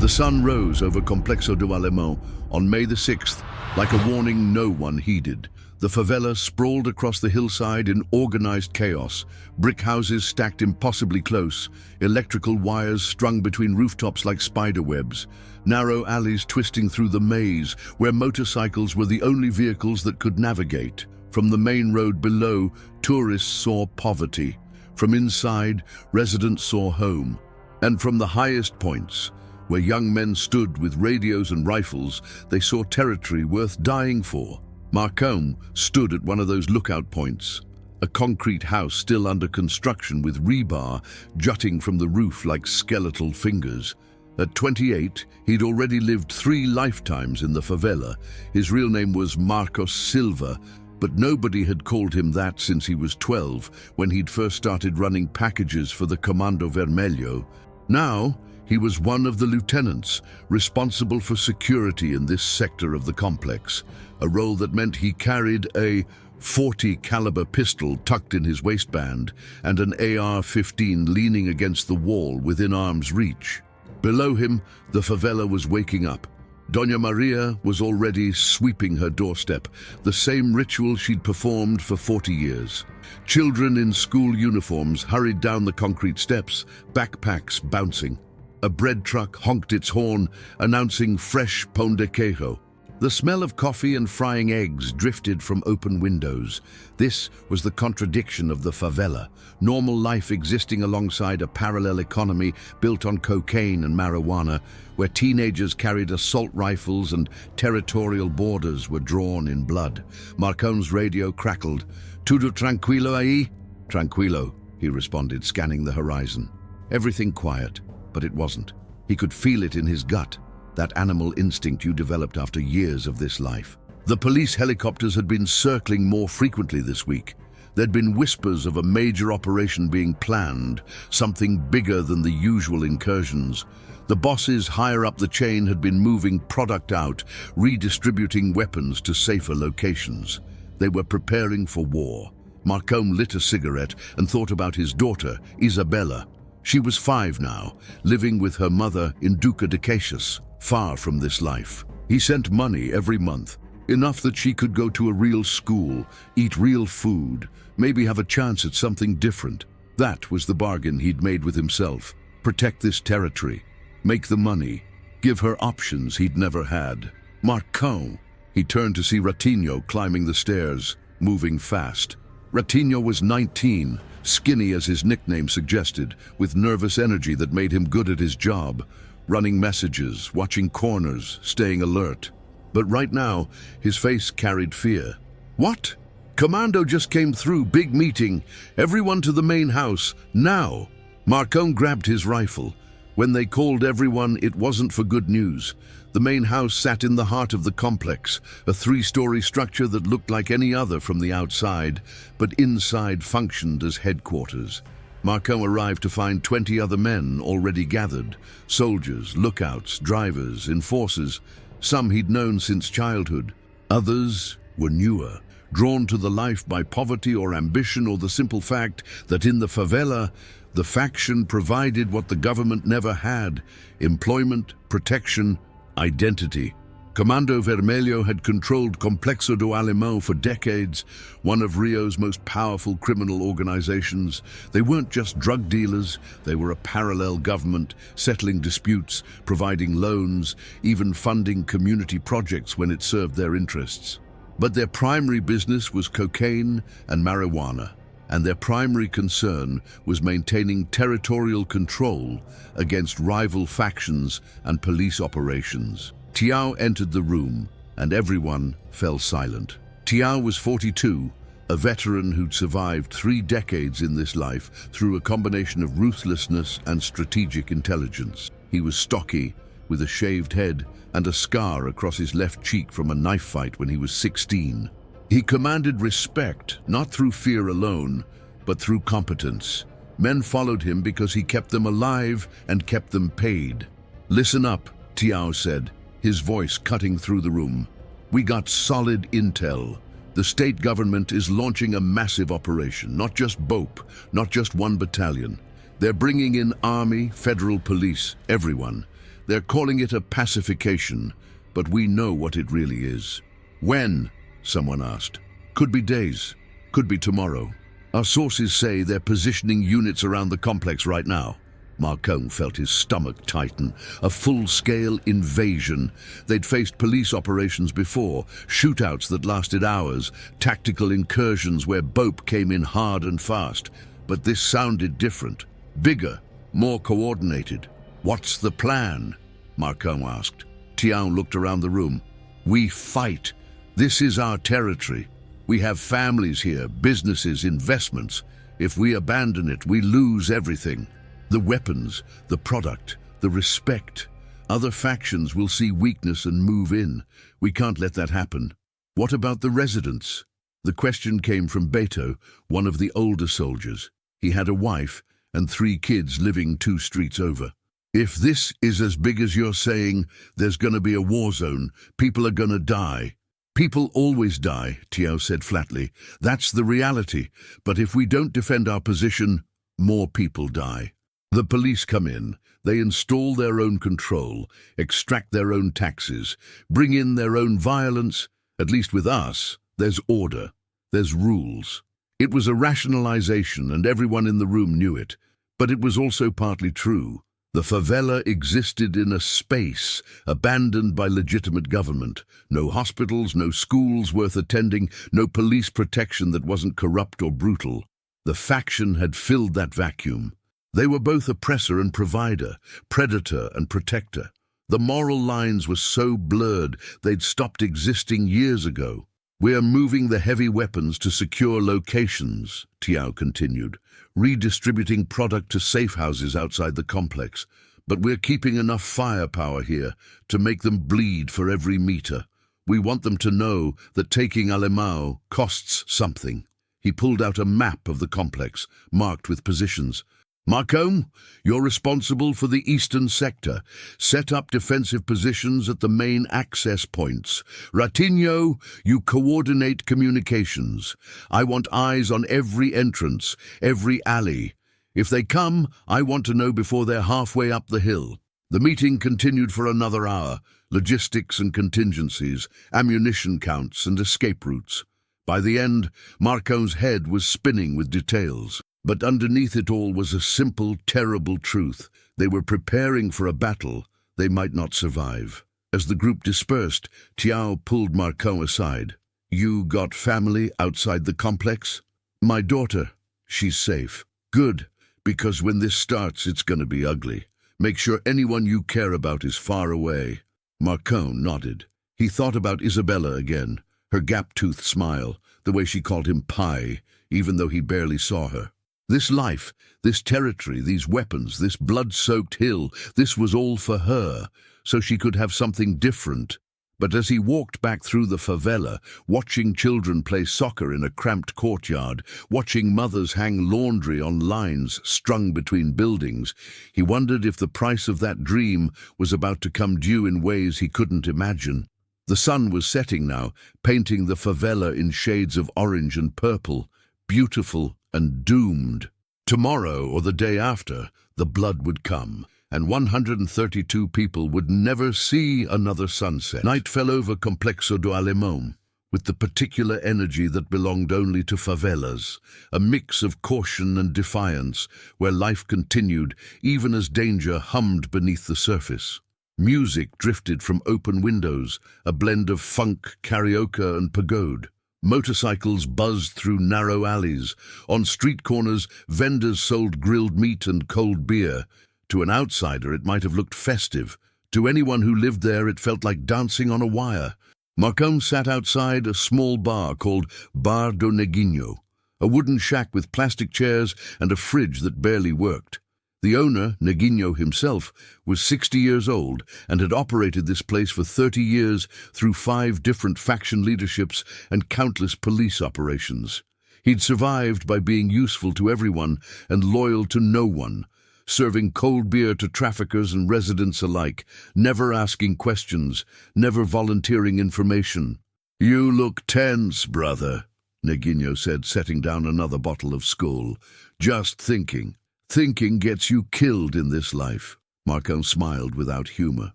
The sun rose over Complexo do Alemão on May the 6th, like a warning no one heeded. The favela sprawled across the hillside in organized chaos, brick houses stacked impossibly close, electrical wires strung between rooftops like spider webs, narrow alleys twisting through the maze where motorcycles were the only vehicles that could navigate. From the main road below, tourists saw poverty. From inside, residents saw home. And from the highest points, where young men stood with radios and rifles, they saw territory worth dying for. Marcão stood at one of those lookout points, a concrete house still under construction with rebar jutting from the roof like skeletal fingers. At 28, he'd already lived 3 lifetimes in the favela. His real name was Marcos Silva, but nobody had called him that since he was 12, when he'd first started running packages for the Comando Vermelho. Now, he was one of the lieutenants responsible for security in this sector of the complex, a role that meant he carried a .40 caliber pistol tucked in his waistband and an AR-15 leaning against the wall within arm's reach. Below him, the favela was waking up. Doña Maria was already sweeping her doorstep, the same ritual she'd performed for 40 years. Children in school uniforms hurried down the concrete steps, backpacks bouncing. A bread truck honked its horn, announcing fresh pão de queijo. The smell of coffee and frying eggs drifted from open windows. This was the contradiction of the favela, normal life existing alongside a parallel economy built on cocaine and marijuana, where teenagers carried assault rifles and territorial borders were drawn in blood. Marcão's radio crackled. "Tudo tranquilo aí?" "Tranquilo," he responded, scanning the horizon. Everything quiet. But it wasn't. He could feel it in his gut, that animal instinct you developed after years of this life. The police helicopters had been circling more frequently this week. There'd been whispers of a major operation being planned, something bigger than the usual incursions. The bosses higher up the chain had been moving product out, redistributing weapons to safer locations. They were preparing for war. Marcão lit a cigarette and thought about his daughter, Isabella. She was 5 now, living with her mother in Duca de Caxias, far from this life. He sent money every month, enough that she could go to a real school, eat real food, maybe have a chance at something different. That was the bargain he'd made with himself. Protect this territory, make the money, give her options he'd never had. Marcão! He turned to see Ratinho climbing the stairs, moving fast. Ratinho was 19, skinny as his nickname suggested, with nervous energy that made him good at his job, running messages, watching corners, staying alert. But right now, his face carried fear. "What? Commando just came through, big meeting. Everyone to the main house, now!" Marcão grabbed his rifle. When they called everyone, it wasn't for good news. The main house sat in the heart of the complex, a 3-story structure that looked like any other from the outside, but inside functioned as headquarters. Marcão arrived to find 20 other men already gathered, soldiers, lookouts, drivers, enforcers. Some he'd known since childhood. Others were newer, drawn to the life by poverty or ambition or the simple fact that in the favela, the faction provided what the government never had: employment, protection, identity. Comando Vermelho had controlled Complexo do Alemão for decades, one of Rio's most powerful criminal organizations. They weren't just drug dealers, they were a parallel government, settling disputes, providing loans, even funding community projects when it served their interests. But their primary business was cocaine and marijuana, and their primary concern was maintaining territorial control against rival factions and police operations. Tião entered the room, and everyone fell silent. Tião was 42, a veteran who'd survived 3 decades in this life through a combination of ruthlessness and strategic intelligence. He was stocky, with a shaved head and a scar across his left cheek from a knife fight when he was 16. He commanded respect, not through fear alone, but through competence. Men followed him because he kept them alive and kept them paid. "Listen up," Tião said, his voice cutting through the room. "We got solid intel. The state government is launching a massive operation, not just BOPE, not just one battalion. They're bringing in army, federal police, everyone. They're calling it a pacification, but we know what it really is. When? Someone asked. Could be days, could be tomorrow. Our sources say they're positioning units around the complex right now. Marcone felt his stomach tighten. A full-scale invasion. They'd faced police operations before, shootouts that lasted hours, tactical incursions where Bope came in hard and fast. But this sounded different, bigger, more coordinated. What's the plan? Marcone asked. Tian looked around the room. We fight. This is our territory. We have families here, businesses, investments. If we abandon it, we lose everything. The weapons, the product, the respect. Other factions will see weakness and move in. We can't let that happen. What about the residents? The question came from Beto, one of the older soldiers. He had a wife and 3 kids living 2 streets over. If this is as big as you're saying, there's going to be a war zone. People are going to die. People always die, Tiao said flatly. That's the reality. But if we don't defend our position, more people die. The police come in, they install their own control, extract their own taxes, bring in their own violence. At least with us, there's order, there's rules. It was a rationalization and everyone in the room knew it, but it was also partly true. The favela existed in a space abandoned by legitimate government. No hospitals, no schools worth attending, no police protection that wasn't corrupt or brutal. The faction had filled that vacuum. They were both oppressor and provider, predator and protector. The moral lines were so blurred they'd stopped existing years ago. We are moving the heavy weapons to secure locations, Tiao continued, redistributing product to safe houses outside the complex. But we're keeping enough firepower here to make them bleed for every meter. We want them to know that taking Alemão costs something. He pulled out a map of the complex, marked with positions. Marcone, you're responsible for the eastern sector. Set up defensive positions at the main access points. Ratinho, you coordinate communications. I want eyes on every entrance, every alley. If they come, I want to know before they're halfway up the hill. The meeting continued for another hour. Logistics and contingencies, ammunition counts and escape routes. By the end, Marcone's head was spinning with details. But underneath it all was a simple, terrible truth. They were preparing for a battle they might not survive. As the group dispersed, Tiao pulled Marcone aside. You got family outside the complex? My daughter. She's safe. Good, because when this starts, it's going to be ugly. Make sure anyone you care about is far away. Marcone nodded. He thought about Isabella again, her gap-toothed smile, the way she called him Pai, even though he barely saw her. This life, this territory, these weapons, this blood-soaked hill, this was all for her, so she could have something different. But as he walked back through the favela, watching children play soccer in a cramped courtyard, watching mothers hang laundry on lines strung between buildings, he wondered if the price of that dream was about to come due in ways he couldn't imagine. The sun was setting now, painting the favela in shades of orange and purple, beautiful and doomed. Tomorrow or the day after, the blood would come, and 132 people would never see another sunset. Night fell over Complexo do Alemão, with the particular energy that belonged only to favelas, a mix of caution and defiance, where life continued even as danger hummed beneath the surface. Music drifted from open windows, a blend of funk, karaoke and pagode. Motorcycles buzzed through narrow alleys. On street corners, vendors sold grilled meat and cold beer. To an outsider, it might have looked festive. To anyone who lived there, it felt like dancing on a wire. Marcone sat outside a small bar called Bar do Neguinho, a wooden shack with plastic chairs and a fridge that barely worked. The owner, Neguinho himself, was 60 years old and had operated this place for 30 years through 5 different faction leaderships and countless police operations. He'd survived by being useful to everyone and loyal to no one, serving cold beer to traffickers and residents alike, never asking questions, never volunteering information. "You look tense, brother," Neguinho said, setting down another bottle of Skol. "Just thinking. Thinking gets you killed in this life." Marcone smiled without humor.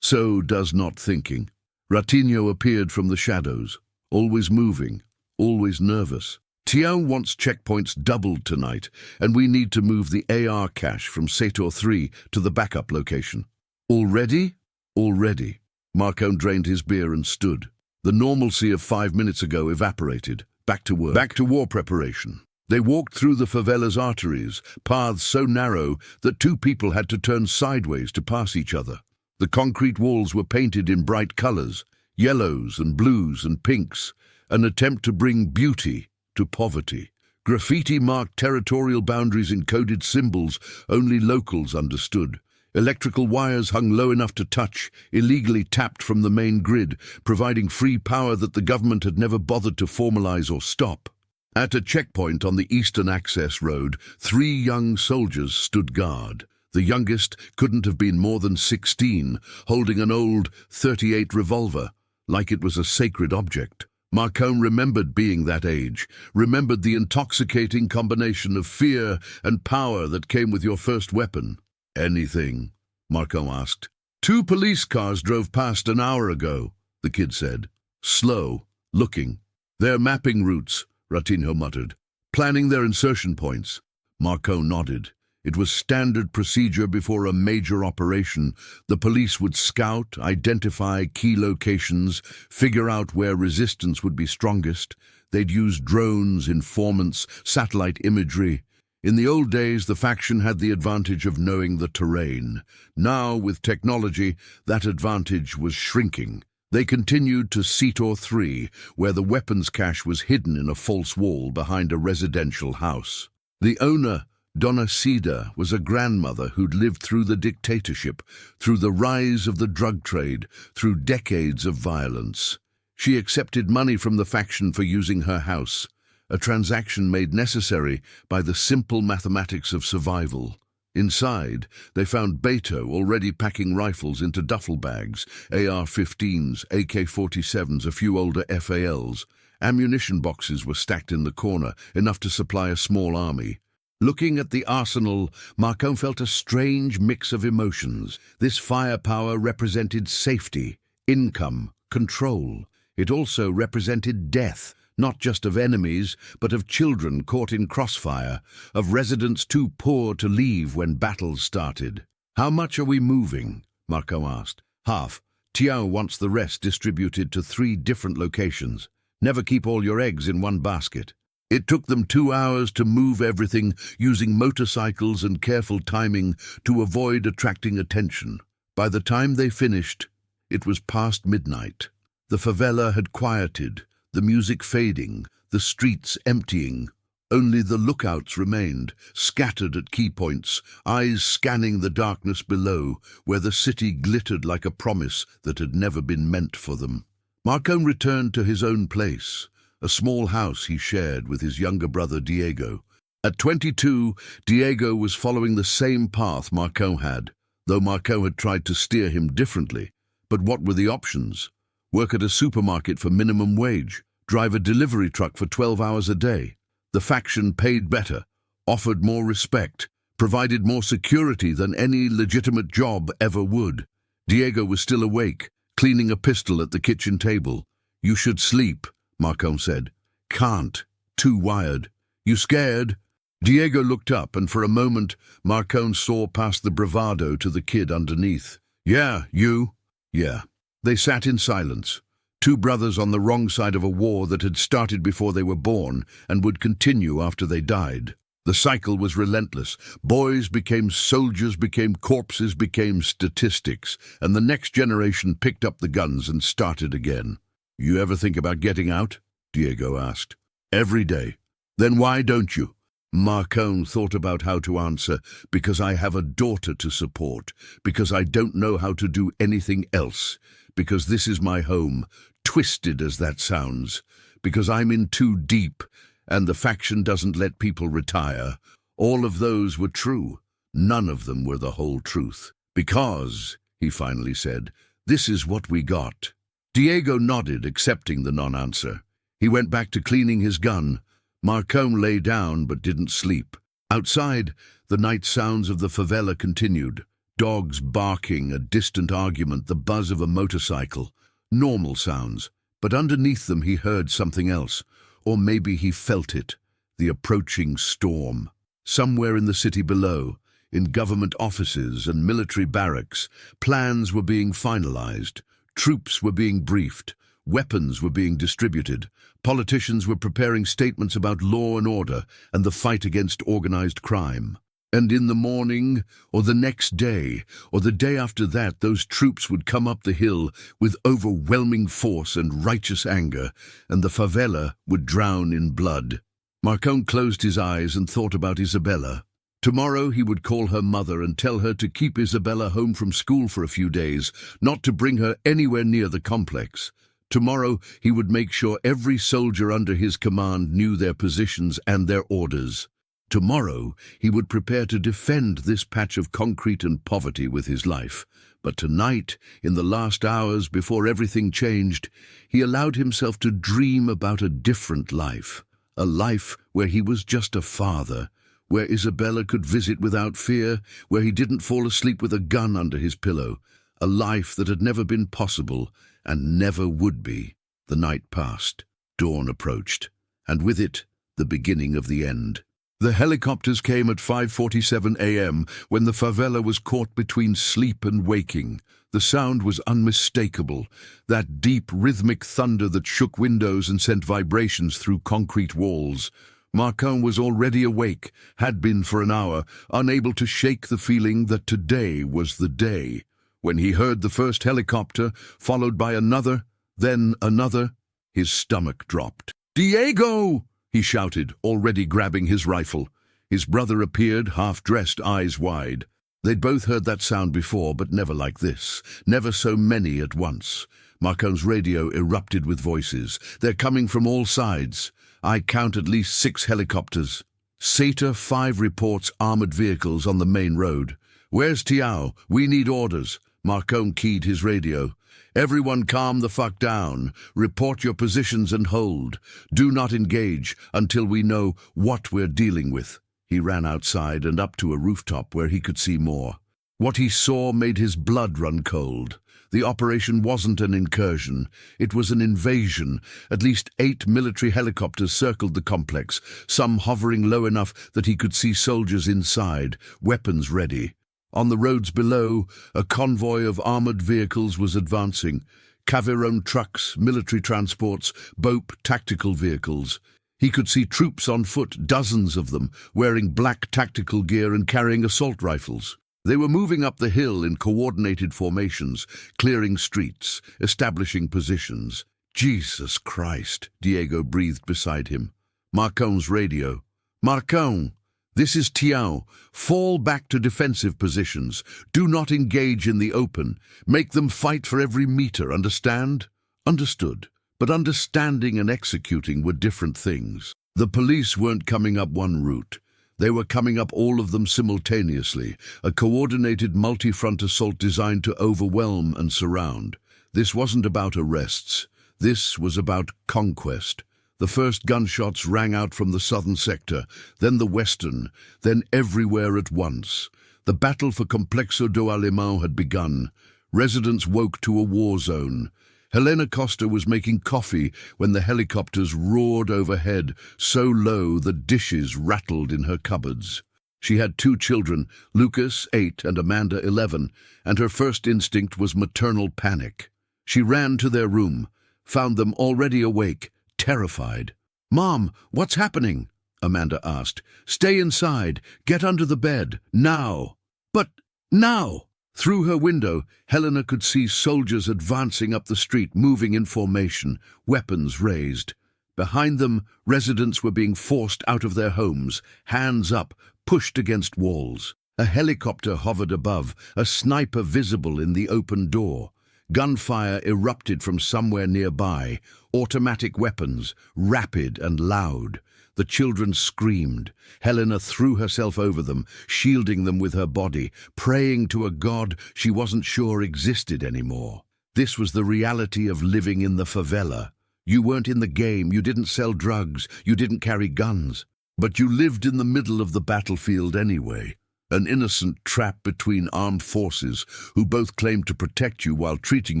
So does not thinking. Ratinho appeared from the shadows, always moving, always nervous. Tião wants checkpoints doubled tonight, and we need to move the AR cache from Sector 3 to the backup location. Already? Already. Marcone drained his beer and stood. The normalcy of 5 minutes ago evaporated. Back to work. Back to war preparation. They walked through the favela's arteries, paths so narrow that two people had to turn sideways to pass each other. The concrete walls were painted in bright colors, yellows and blues and pinks, an attempt to bring beauty to poverty. Graffiti marked territorial boundaries in coded symbols only locals understood. Electrical wires hung low enough to touch, illegally tapped from the main grid, providing free power that the government had never bothered to formalize or stop. At a checkpoint on the eastern access road, 3 young soldiers stood guard. The youngest couldn't have been more than 16, holding an old .38 revolver, like it was a sacred object. Marcone remembered being that age, remembered the intoxicating combination of fear and power that came with your first weapon. Anything? Marcone asked. 2 police cars drove past an hour ago, the kid said. Slow, looking. They're mapping routes, Ratinho muttered. Planning their insertion points. Marcone nodded. It was standard procedure before a major operation. The police would scout, identify key locations, figure out where resistance would be strongest. They'd use drones, informants, satellite imagery. In the old days, the faction had the advantage of knowing the terrain. Now, with technology, that advantage was shrinking. They continued to Sector 3, where the weapons cache was hidden in a false wall behind a residential house. The owner, Dona Cida, was a grandmother who'd lived through the dictatorship, through the rise of the drug trade, through decades of violence. She accepted money from the faction for using her house, a transaction made necessary by the simple mathematics of survival. Inside, they found Beto already packing rifles into duffel bags, AR-15s, AK-47s, a few older FALs. Ammunition boxes were stacked in the corner, enough to supply a small army. Looking at the arsenal, Marcone felt a strange mix of emotions. This firepower represented safety, income, control. It also represented death, not just of enemies, but of children caught in crossfire, of residents too poor to leave when battles started. How much are we moving? Marcone asked. Half. Tião wants the rest distributed to 3 different locations. Never keep all your eggs in one basket. It took them 2 hours to move everything, using motorcycles and careful timing to avoid attracting attention. By the time they finished, it was past midnight. The favela had quieted, the music fading, the streets emptying. Only the lookouts remained, scattered at key points, eyes scanning the darkness below, where the city glittered like a promise that had never been meant for them. Marcone returned to his own place, a small house he shared with his younger brother Diego. At 22, Diego was following the same path Marcone had, though Marcone had tried to steer him differently. But what were the options? Work at a supermarket for minimum wage, drive a delivery truck for 12 hours a day. The faction paid better, offered more respect, provided more security than any legitimate job ever would. Diego was still awake, cleaning a pistol at the kitchen table. You should sleep, Marcone said. Can't. Too wired. You scared? Diego looked up, and for a moment, Marcone saw past the bravado to the kid underneath. Yeah, you? Yeah. They sat in silence. 2 brothers on the wrong side of a war that had started before they were born and would continue after they died. The cycle was relentless. Boys became soldiers, became corpses, became statistics, and the next generation picked up the guns and started again. You ever think about getting out? Diego asked. Every day. Then why don't you? Marcone thought about how to answer. Because I have a daughter to support. Because I don't know how to do anything else. Because this is my home, twisted as that sounds. Because I'm in too deep, and the faction doesn't let people retire. All of those were true. None of them were the whole truth. Because, he finally said, this is what we got. Diego nodded, accepting the non-answer. He went back to cleaning his gun. Marcone lay down but didn't sleep. Outside, the night sounds of the favela continued. Dogs barking, a distant argument, the buzz of a motorcycle. Normal sounds, but underneath them he heard something else. Or maybe he felt it, the approaching storm. Somewhere in the city below, in government offices and military barracks, plans were being finalized, troops were being briefed, weapons were being distributed, politicians were preparing statements about law and order and the fight against organized crime. And in the morning, or the next day, or the day after that, those troops would come up the hill with overwhelming force and righteous anger, and the favela would drown in blood. Marcone closed his eyes and thought about Isabella. Tomorrow he would call her mother and tell her to keep Isabella home from school for a few days, not to bring her anywhere near the complex. Tomorrow he would make sure every soldier under his command knew their positions and their orders. Tomorrow he would prepare to defend this patch of concrete and poverty with his life. But tonight, in the last hours before everything changed, he allowed himself to dream about a different life. A life where he was just a father, where Isabella could visit without fear, where he didn't fall asleep with a gun under his pillow. A life that had never been possible and never would be. The night passed. Dawn approached, and with it, the beginning of the end. The helicopters came at 5:47 a.m. when the favela was caught between sleep and waking. The sound was unmistakable, that deep, rhythmic thunder that shook windows and sent vibrations through concrete walls. Marcone was already awake, had been for an hour, unable to shake the feeling that today was the day. When he heard the first helicopter, followed by another, then another, his stomach dropped. "Diego!" he shouted, already grabbing his rifle. His brother appeared, half-dressed, eyes wide. They'd both heard that sound before, but never like this. Never so many at once. Marcone's radio erupted with voices. "They're coming from all sides. I count at least 6 helicopters. Seta 5 reports armored vehicles on the main road. Where's Tiao? We need orders." Marcone keyed his radio. "Everyone calm the fuck down. Report your positions and hold. Do not engage until we know what we're dealing with." He ran outside and up to a rooftop where he could see more. What he saw made his blood run cold. The operation wasn't an incursion. It was an invasion. At least 8 military helicopters circled the complex, some hovering low enough that he could see soldiers inside, weapons ready. On the roads below, a convoy of armored vehicles was advancing. Caveron trucks, military transports, BOP tactical vehicles. He could see troops on foot, dozens of them, wearing black tactical gear and carrying assault rifles. They were moving up the hill in coordinated formations, clearing streets, establishing positions. "Jesus Christ," Diego breathed beside him. Marcone's radio. "Marcone, this is Tiao. Fall back to defensive positions. Do not engage in the open. Make them fight for every meter, understand?" Understood. But understanding and executing were different things. The police weren't coming up one route. They were coming up all of them simultaneously, a coordinated multi-front assault designed to overwhelm and surround. This wasn't about arrests. This was about conquest. The first gunshots rang out from the southern sector, then the western, then everywhere at once. The battle for Complexo do Alemão had begun. Residents woke to a war zone. Helena Costa was making coffee when the helicopters roared overhead, so low the dishes rattled in her cupboards. She had 2 children, Lucas, 8, and Amanda, 11, and her first instinct was maternal panic. She ran to their room, found them already awake, terrified. "Mom, what's happening?" Amanda asked. "Stay inside. Get under the bed. Now." "But now!" Through her window, Helena could see soldiers advancing up the street, moving in formation, weapons raised. Behind them, residents were being forced out of their homes, hands up, pushed against walls. A helicopter hovered above, a sniper visible in the open door. Gunfire erupted from somewhere nearby, automatic weapons, rapid and loud. The children screamed. Helena threw herself over them, shielding them with her body, praying to a god she wasn't sure existed anymore. This was the reality of living in the favela. You weren't in the game, you didn't sell drugs, you didn't carry guns. But you lived in the middle of the battlefield anyway. An innocent trap between armed forces who both claimed to protect you while treating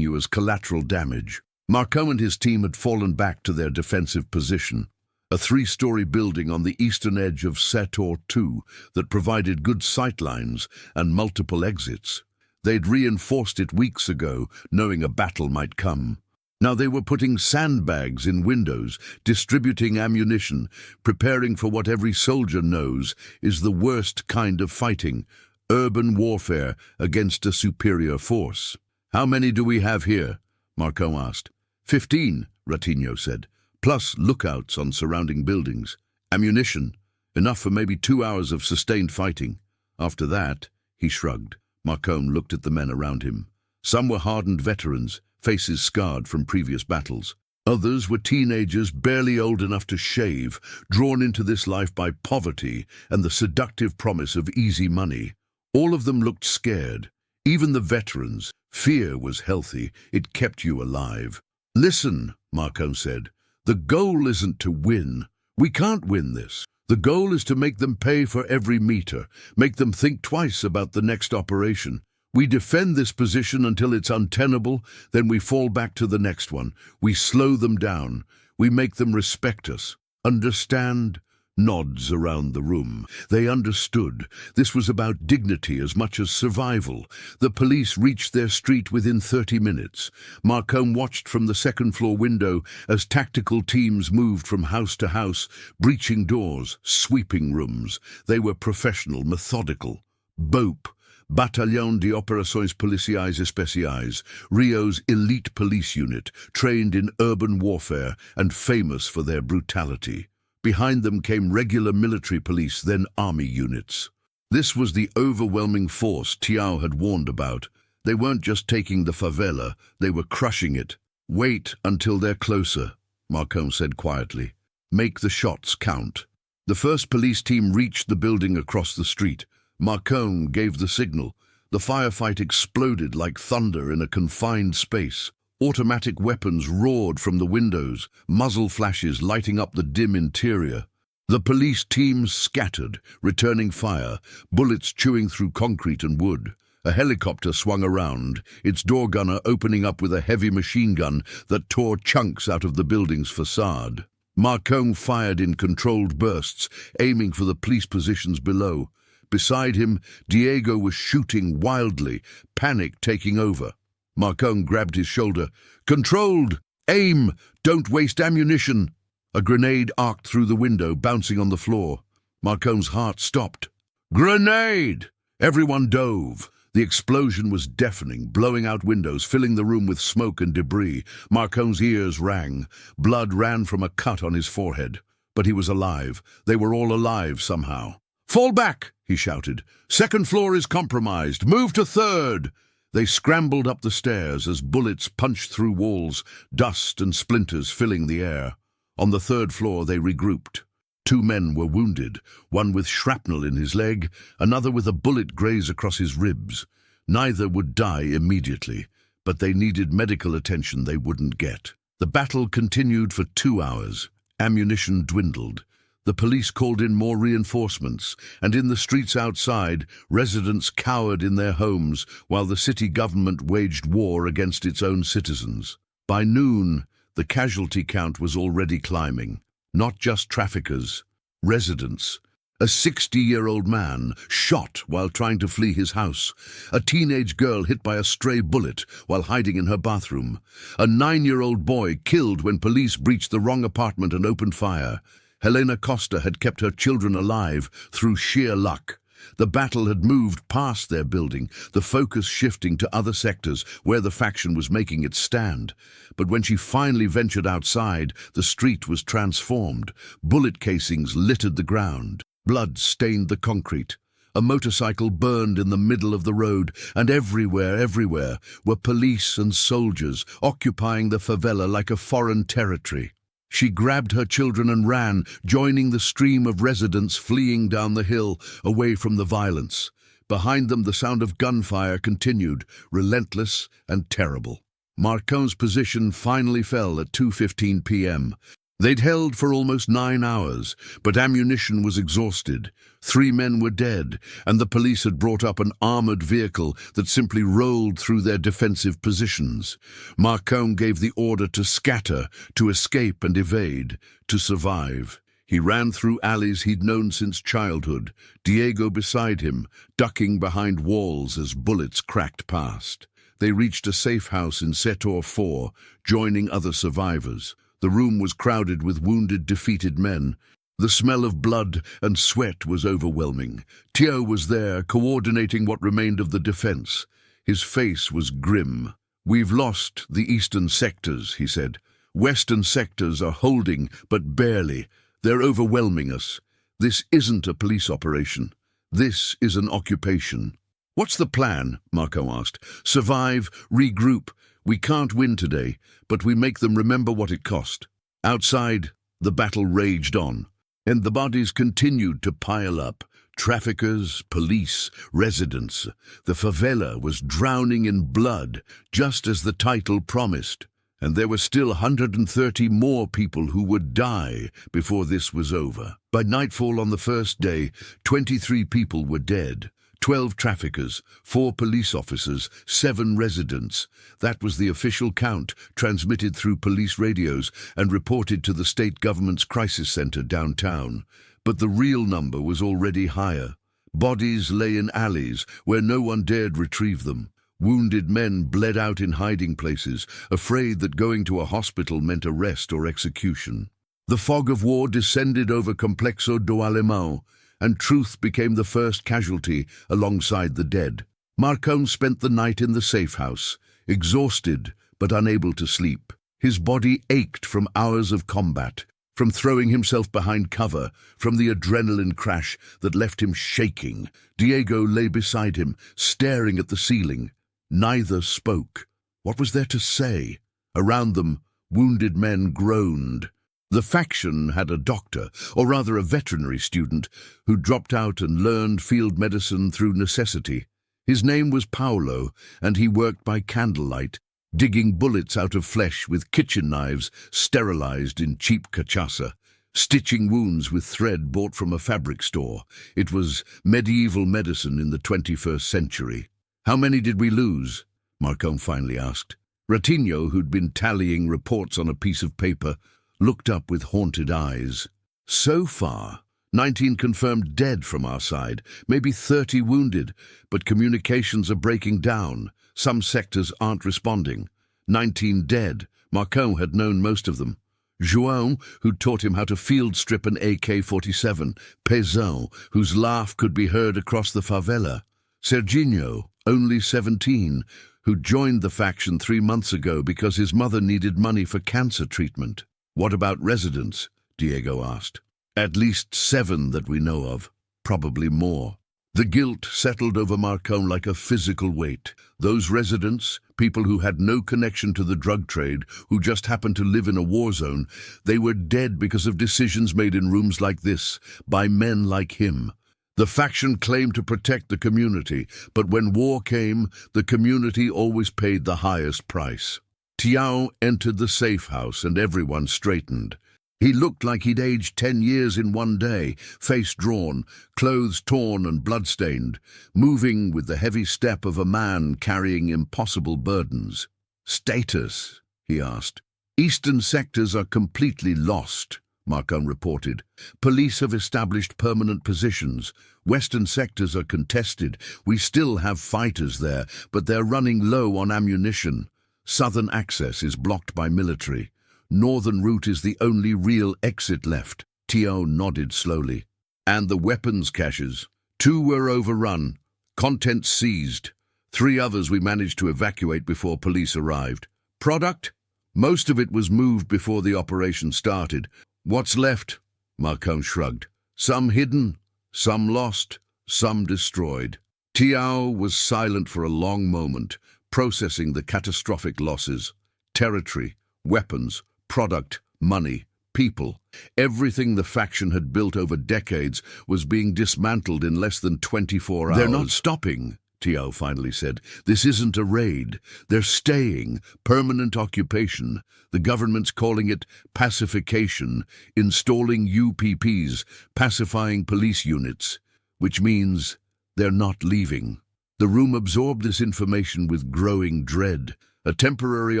you as collateral damage. Marcon and his team had fallen back to their defensive position, a three-story building on the eastern edge of Sector 2 that provided good sightlines and multiple exits. They'd reinforced it weeks ago, knowing a battle might come. Now they were putting sandbags in windows, distributing ammunition, preparing for what every soldier knows is the worst kind of fighting, urban warfare against a superior force. "How many do we have here?" Marcon asked. 15, Ratinho said, plus lookouts on surrounding buildings. Ammunition, enough for maybe 2 hours of sustained fighting. After that, he shrugged. Marcon looked at the men around him. Some were hardened veterans, faces scarred from previous battles. Others were teenagers barely old enough to shave, drawn into this life by poverty and the seductive promise of easy money. All of them looked scared. Even the veterans. Fear was healthy. It kept you alive. "Listen," Marcon said. "The goal isn't to win. We can't win this. The goal is to make them pay for every meter, make them think twice about the next operation. We defend this position until it's untenable, then we fall back to the next one. We slow them down. We make them respect us. Understand?" Nods around the room. They understood. This was about dignity as much as survival. The police reached their street within 30 minutes. Marcon watched from the second-floor window as tactical teams moved from house to house, breaching doors, sweeping rooms. They were professional, methodical. BOPE, Bataillon de Operações Policiais Especiais, Rio's elite police unit, trained in urban warfare and famous for their brutality. Behind them came regular military police, then army units. This was the overwhelming force Tiao had warned about. They weren't just taking the favela, they were crushing it. "Wait until they're closer," Marcon said quietly. "Make the shots count." The first police team reached the building across the street. Marcon gave the signal. The firefight exploded like thunder in a confined space. Automatic weapons roared from the windows, muzzle flashes lighting up the dim interior. The police teams scattered, returning fire, bullets chewing through concrete and wood. A helicopter swung around, its door gunner opening up with a heavy machine gun that tore chunks out of the building's facade. Marcon fired in controlled bursts, aiming for the police positions below. Beside him, Diego was shooting wildly, panic taking over. Marcon grabbed his shoulder. "Controlled! Aim! Don't waste ammunition!" A grenade arced through the window, bouncing on the floor. Marcon's heart stopped. "Grenade!" Everyone dove. The explosion was deafening, blowing out windows, filling the room with smoke and debris. Marcon's ears rang. Blood ran from a cut on his forehead. But he was alive. They were all alive somehow. "Fall back!" he shouted. "Second floor is compromised. Move to third!" They scrambled up the stairs as bullets punched through walls, dust and splinters filling the air. On the third floor they regrouped. 2 men were wounded, one with shrapnel in his leg, another with a bullet graze across his ribs. Neither would die immediately, but they needed medical attention they wouldn't get. The battle continued for 2 hours. Ammunition dwindled. The police called in more reinforcements, and in the streets outside, residents cowered in their homes while the city government waged war against its own citizens. By noon, the casualty count was already climbing. Not just traffickers, residents. A 60-year-old man shot while trying to flee his house. A teenage girl hit by a stray bullet while hiding in her bathroom. A 9-year-old boy killed when police breached the wrong apartment and opened fire. Helena Costa had kept her children alive through sheer luck. The battle had moved past their building, the focus shifting to other sectors where the faction was making its stand. But when she finally ventured outside, the street was transformed. Bullet casings littered the ground. Blood stained the concrete. A motorcycle burned in the middle of the road, and everywhere, were police and soldiers occupying the favela like a foreign territory. She grabbed her children and ran, joining the stream of residents fleeing down the hill, away from the violence. Behind them the sound of gunfire continued, relentless and terrible. Marcon's position finally fell at 2:15 p.m. They'd held for almost 9 hours, but ammunition was exhausted. 3 men were dead, and the police had brought up an armored vehicle that simply rolled through their defensive positions. Marcon gave the order to scatter, to escape and evade, to survive. He ran through alleys he'd known since childhood, Diego beside him, ducking behind walls as bullets cracked past. They reached a safe house in Sector 4, joining other survivors. The room was crowded with wounded, defeated men. The smell of blood and sweat was overwhelming. Tio was there, coordinating what remained of the defense. His face was grim. "We've lost the eastern sectors," he said. "Western sectors are holding, but barely. They're overwhelming us. This isn't a police operation. This is an occupation." "What's the plan?" Marco asked. "Survive, regroup. We can't win today, but we make them remember what it cost." Outside, the battle raged on, and the bodies continued to pile up. Traffickers, police, residents. The favela was drowning in blood, just as the title promised. And there were still 130 more people who would die before this was over. By nightfall on the first day, 23 people were dead. 12 traffickers, 4 police officers, 7 residents. That was the official count, transmitted through police radios and reported to the state government's crisis center downtown. But the real number was already higher. Bodies lay in alleys where no one dared retrieve them. Wounded men bled out in hiding places, afraid that going to a hospital meant arrest or execution. The fog of war descended over Complexo do Alemão, and truth became the first casualty alongside the dead. Marcon spent the night in the safe house, exhausted but unable to sleep. His body ached from hours of combat, from throwing himself behind cover, from the adrenaline crash that left him shaking. Diego lay beside him, staring at the ceiling. Neither spoke. What was there to say? Around them, wounded men groaned. The faction had a doctor, or rather a veterinary student, who dropped out and learned field medicine through necessity. His name was Paulo, and he worked by candlelight, digging bullets out of flesh with kitchen knives sterilized in cheap cachaça, stitching wounds with thread bought from a fabric store. It was medieval medicine in the 21st century. "How many did we lose?" Marcon finally asked. Ratinho, who'd been tallying reports on a piece of paper, looked up with haunted eyes. "So far, 19 confirmed dead from our side, maybe 30 wounded, but communications are breaking down. Some sectors aren't responding. 19 dead. Marcon had known most of them. João, who'd taught him how to field strip an AK-47. Pezão, whose laugh could be heard across the favela. Serginho, only 17, who joined the faction 3 months ago because his mother needed money for cancer treatment." "What about residents?" Diego asked. "At least 7 that we know of, probably more." The guilt settled over Marcon like a physical weight. Those residents, people who had no connection to the drug trade, who just happened to live in a war zone, they were dead because of decisions made in rooms like this, by men like him. The faction claimed to protect the community, but when war came, the community always paid the highest price. Tião entered the safe house and everyone straightened. He looked like he'd aged 10 years in one day, face drawn, clothes torn and bloodstained, moving with the heavy step of a man carrying impossible burdens. "Status?" he asked. "Eastern sectors are completely lost," Marcon reported. "Police have established permanent positions. Western sectors are contested. We still have fighters there, but they're running low on ammunition. Southern access is blocked by military. Northern route is the only real exit left." Tio nodded slowly. "And the weapons caches? 2 were overrun, contents seized. 3 others we managed to evacuate before police arrived. Product? Most of it was moved before the operation started. What's left?" Marcon shrugged. "Some hidden, some lost, some destroyed." Tiao was silent for a long moment, processing the catastrophic losses. Territory, weapons, product, money, people. Everything the faction had built over decades was being dismantled in less than 24 hours. "They're not stopping," Tiao finally said. "This isn't a raid. They're staying. Permanent occupation. The government's calling it pacification, installing UPPs, pacifying police units, which means they're not leaving." The room absorbed this information with growing dread. A temporary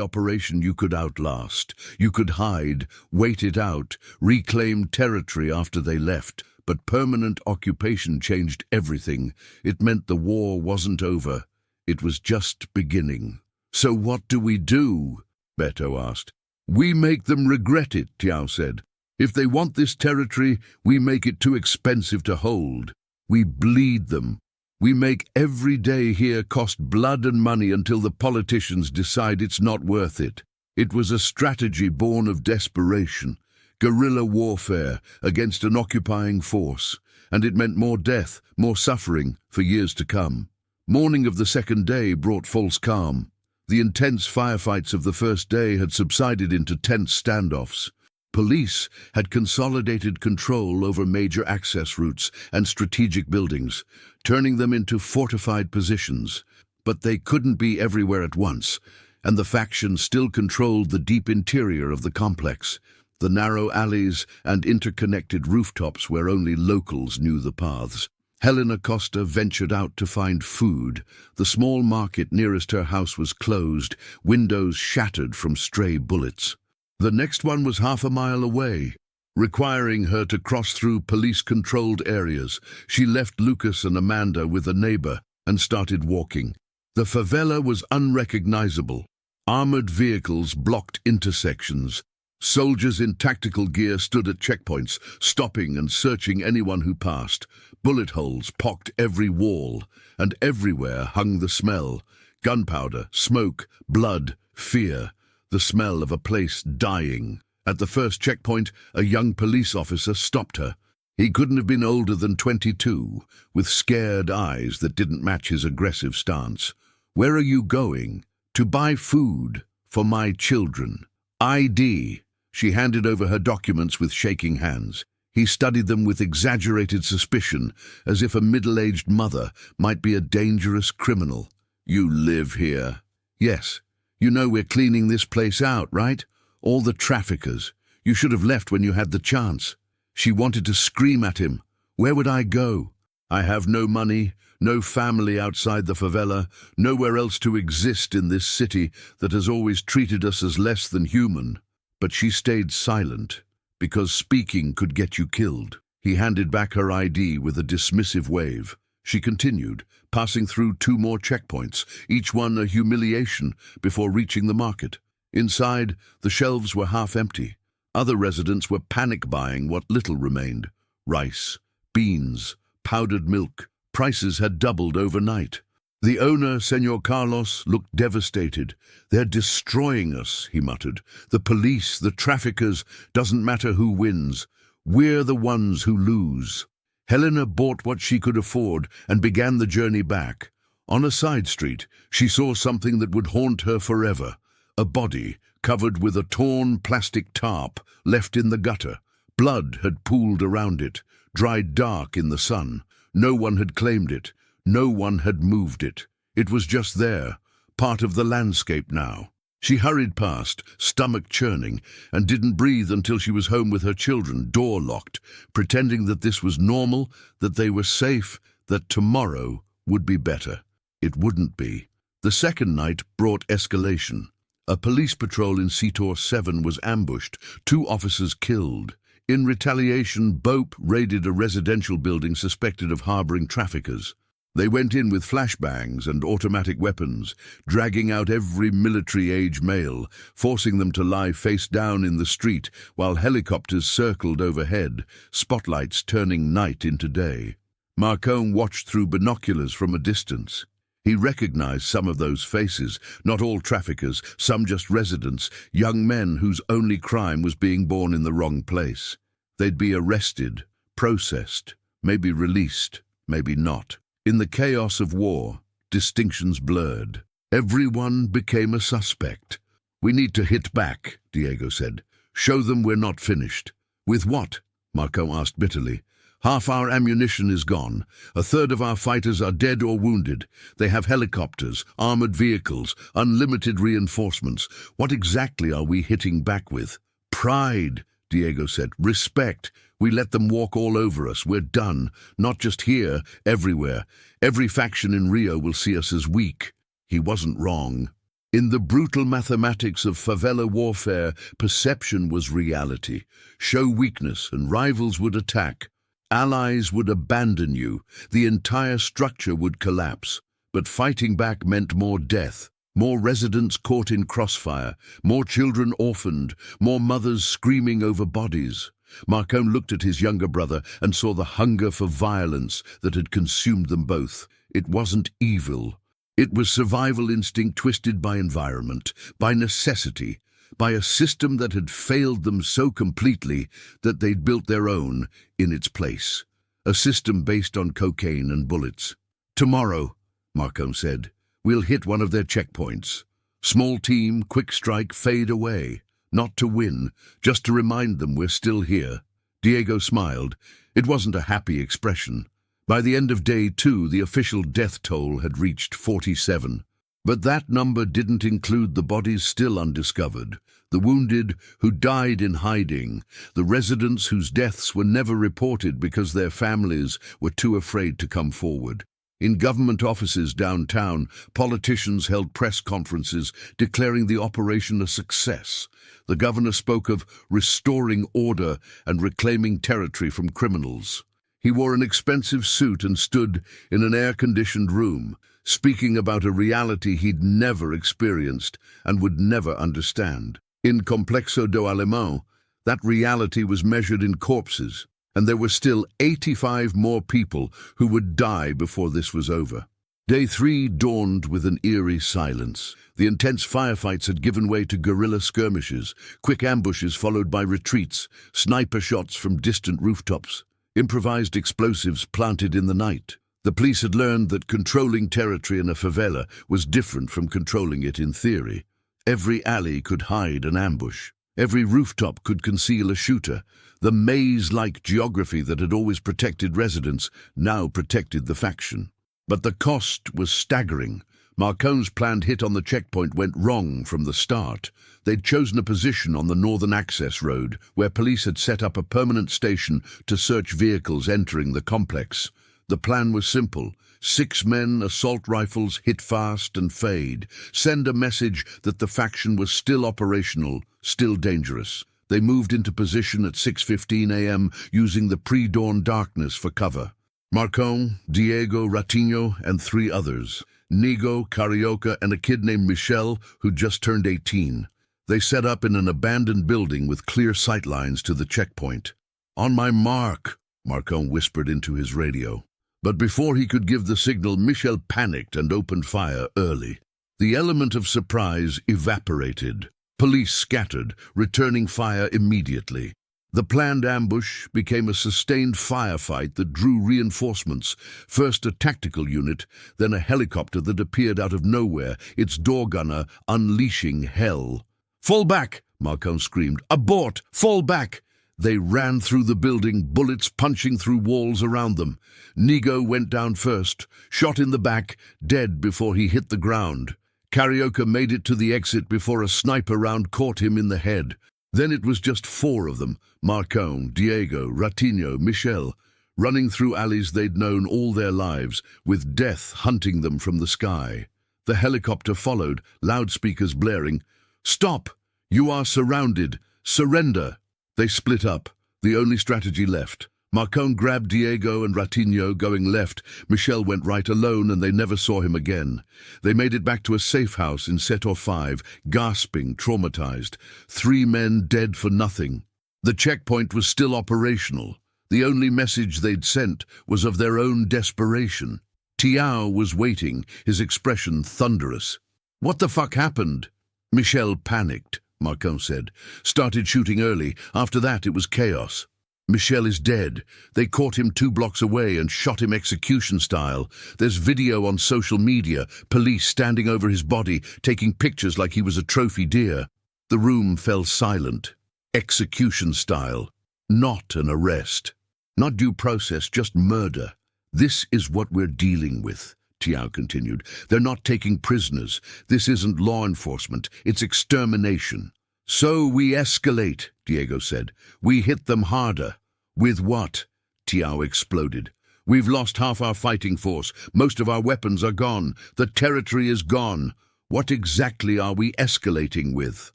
operation you could outlast. You could hide, wait it out, reclaim territory after they left. But permanent occupation changed everything. It meant the war wasn't over. It was just beginning. "So what do we do?" Beto asked. "We make them regret it," Tiao said. "If they want this territory, we make it too expensive to hold. We bleed them. We make every day here cost blood and money until the politicians decide it's not worth it." It was a strategy born of desperation. Guerrilla warfare against an occupying force, and it meant more death, more suffering for years to come. Morning of the second day brought false calm. The intense firefights of the first day had subsided into tense standoffs. Police had consolidated control over major access routes and strategic buildings, turning them into fortified positions. But they couldn't be everywhere at once, and the faction still controlled the deep interior of the complex. The narrow alleys and interconnected rooftops where only locals knew the paths. Helena Costa ventured out to find food. The small market nearest her house was closed, windows shattered from stray bullets. The next one was half a mile away, requiring her to cross through police-controlled areas. She left Lucas and Amanda with a neighbor and started walking. The favela was unrecognizable. Armored vehicles blocked intersections. Soldiers in tactical gear stood at checkpoints, stopping and searching anyone who passed. Bullet holes pocked every wall, and everywhere hung the smell. Gunpowder, smoke, blood, fear. The smell of a place dying. At the first checkpoint, a young police officer stopped her. He couldn't have been older than 22, with scared eyes that didn't match his aggressive stance. "Where are you going?" "To buy food for my children." "ID." She handed over her documents with shaking hands. He studied them with exaggerated suspicion, as if a middle-aged mother might be a dangerous criminal. "You live here?" "Yes. You know we're cleaning this place out, right? All the traffickers. You should have left when you had the chance." She wanted to scream at him. "Where would I go? I have no money, no family outside the favela, nowhere else to exist in this city that has always treated us as less than human." But she stayed silent, because speaking could get you killed. He handed back her ID with a dismissive wave. She continued, passing through 2 more checkpoints, each one a humiliation, before reaching the market. Inside, the shelves were half empty. Other residents were panic-buying what little remained. Rice, beans, powdered milk. Prices had doubled overnight. The owner, Senor Carlos, looked devastated. "They're destroying us," he muttered. "The police, the traffickers, doesn't matter who wins. We're the ones who lose." Helena bought what she could afford and began the journey back. On a side street, she saw something that would haunt her forever. A body, covered with a torn plastic tarp, left in the gutter. Blood had pooled around it, dried dark in the sun. No one had claimed it. No one had moved it. It was just there, part of the landscape now. She hurried past, stomach churning, and didn't breathe until she was home with her children, door locked, pretending that this was normal, that they were safe, that tomorrow would be better. It wouldn't be. The second night brought escalation. A police patrol in Sector 7 was ambushed, 2 officers killed. In retaliation, BOPE raided a residential building suspected of harboring traffickers. They went in with flashbangs and automatic weapons, dragging out every military-age male, forcing them to lie face down in the street while helicopters circled overhead, spotlights turning night into day. Marcone watched through binoculars from a distance. He recognized some of those faces, not all traffickers, some just residents, young men whose only crime was being born in the wrong place. They'd be arrested, processed, maybe released, maybe not. In the chaos of war, distinctions blurred. Everyone became a suspect. "We need to hit back," Diego said. "Show them we're not finished." "With what?" Marco asked bitterly. Half our ammunition is gone. A third of our fighters are dead or wounded. They have helicopters, armored vehicles, unlimited reinforcements. What exactly are we hitting back with? Pride, Diego said. Respect. We let them walk all over us. We're done. Not just here, everywhere. Every faction in Rio will see us as weak. He wasn't wrong. In the brutal mathematics of favela warfare, perception was reality. Show weakness and rivals would attack. Allies would abandon you. The entire structure would collapse. But fighting back meant more death, more residents caught in crossfire, more children orphaned, more mothers screaming over bodies. Marcone looked at his younger brother and saw the hunger for violence that had consumed them both. It wasn't evil. It was survival instinct twisted by environment, by necessity, by a system that had failed them so completely that they'd built their own in its place. A system based on cocaine and bullets. Tomorrow, Marcone said, we'll hit one of their checkpoints. Small team, quick strike, fade away. Not to win, just to remind them we're still here. Diego smiled. It wasn't a happy expression. By the end of day 2, the official death toll had reached 47. But that number didn't include the bodies still undiscovered, the wounded who died in hiding, the residents whose deaths were never reported because their families were too afraid to come forward. In government offices downtown, politicians held press conferences declaring the operation a success. The governor spoke of restoring order and reclaiming territory from criminals. He wore an expensive suit and stood in an air-conditioned room, speaking about a reality he'd never experienced and would never understand. In Complexo do Alemão, that reality was measured in corpses, and there were still 85 more people who would die before this was over. Day 3 dawned with an eerie silence. The intense firefights had given way to guerrilla skirmishes, quick ambushes followed by retreats, sniper shots from distant rooftops, improvised explosives planted in the night. The police had learned that controlling territory in a favela was different from controlling it in theory. Every alley could hide an ambush. Every rooftop could conceal a shooter. The maze-like geography that had always protected residents now protected the faction. But the cost was staggering. Marcone's planned hit on the checkpoint went wrong from the start. They'd chosen a position on the northern access road, where police had set up a permanent station to search vehicles entering the complex. The plan was simple. 6 men, assault rifles, hit fast and fade. Send a message that the faction was still operational, still dangerous. They moved into position at 6:15 a.m. using the pre-dawn darkness for cover. Marcone, Diego, Ratinho, and 3 others. Nigo, Carioca, and a kid named Michel, who'd just turned 18. They set up in an abandoned building with clear sightlines to the checkpoint. "On my mark," Marcone whispered into his radio. But before he could give the signal, Michel panicked and opened fire early. The element of surprise evaporated. Police scattered, returning fire immediately. The planned ambush became a sustained firefight that drew reinforcements, first a tactical unit, then a helicopter that appeared out of nowhere, its door gunner unleashing hell. "Fall back!" Marcone screamed. "Abort! Fall back!" They ran through the building, bullets punching through walls around them. Nigo went down first, shot in the back, dead before he hit the ground. Carioca made it to the exit before a sniper round caught him in the head. Then it was just 4 of them, Marcone, Diego, Ratinho, Michel, running through alleys they'd known all their lives, with death hunting them from the sky. The helicopter followed, loudspeakers blaring. "Stop! You are surrounded! Surrender!" They split up, the only strategy left. Marcone grabbed Diego and Ratinho, going left. Michel went right alone, and they never saw him again. They made it back to a safe house in Sector 5, gasping, traumatized. 3 men dead for nothing. The checkpoint was still operational. The only message they'd sent was of their own desperation. Tiao was waiting, his expression thunderous. "What the fuck happened?" Michel panicked, Marcone said. "Started shooting early. After that, it was chaos." "Michel is dead. They caught him 2 blocks away and shot him execution style. There's video on social media, police standing over his body, taking pictures like he was a trophy deer." The room fell silent. Execution style. Not an arrest. Not due process, just murder. This is what we're dealing with, Tiao continued. They're not taking prisoners. This isn't law enforcement, it's extermination. So we escalate, Diego said. We hit them harder. With what? Tiao exploded. We've lost half our fighting force. Most of our weapons are gone. The territory is gone. What exactly are we escalating with?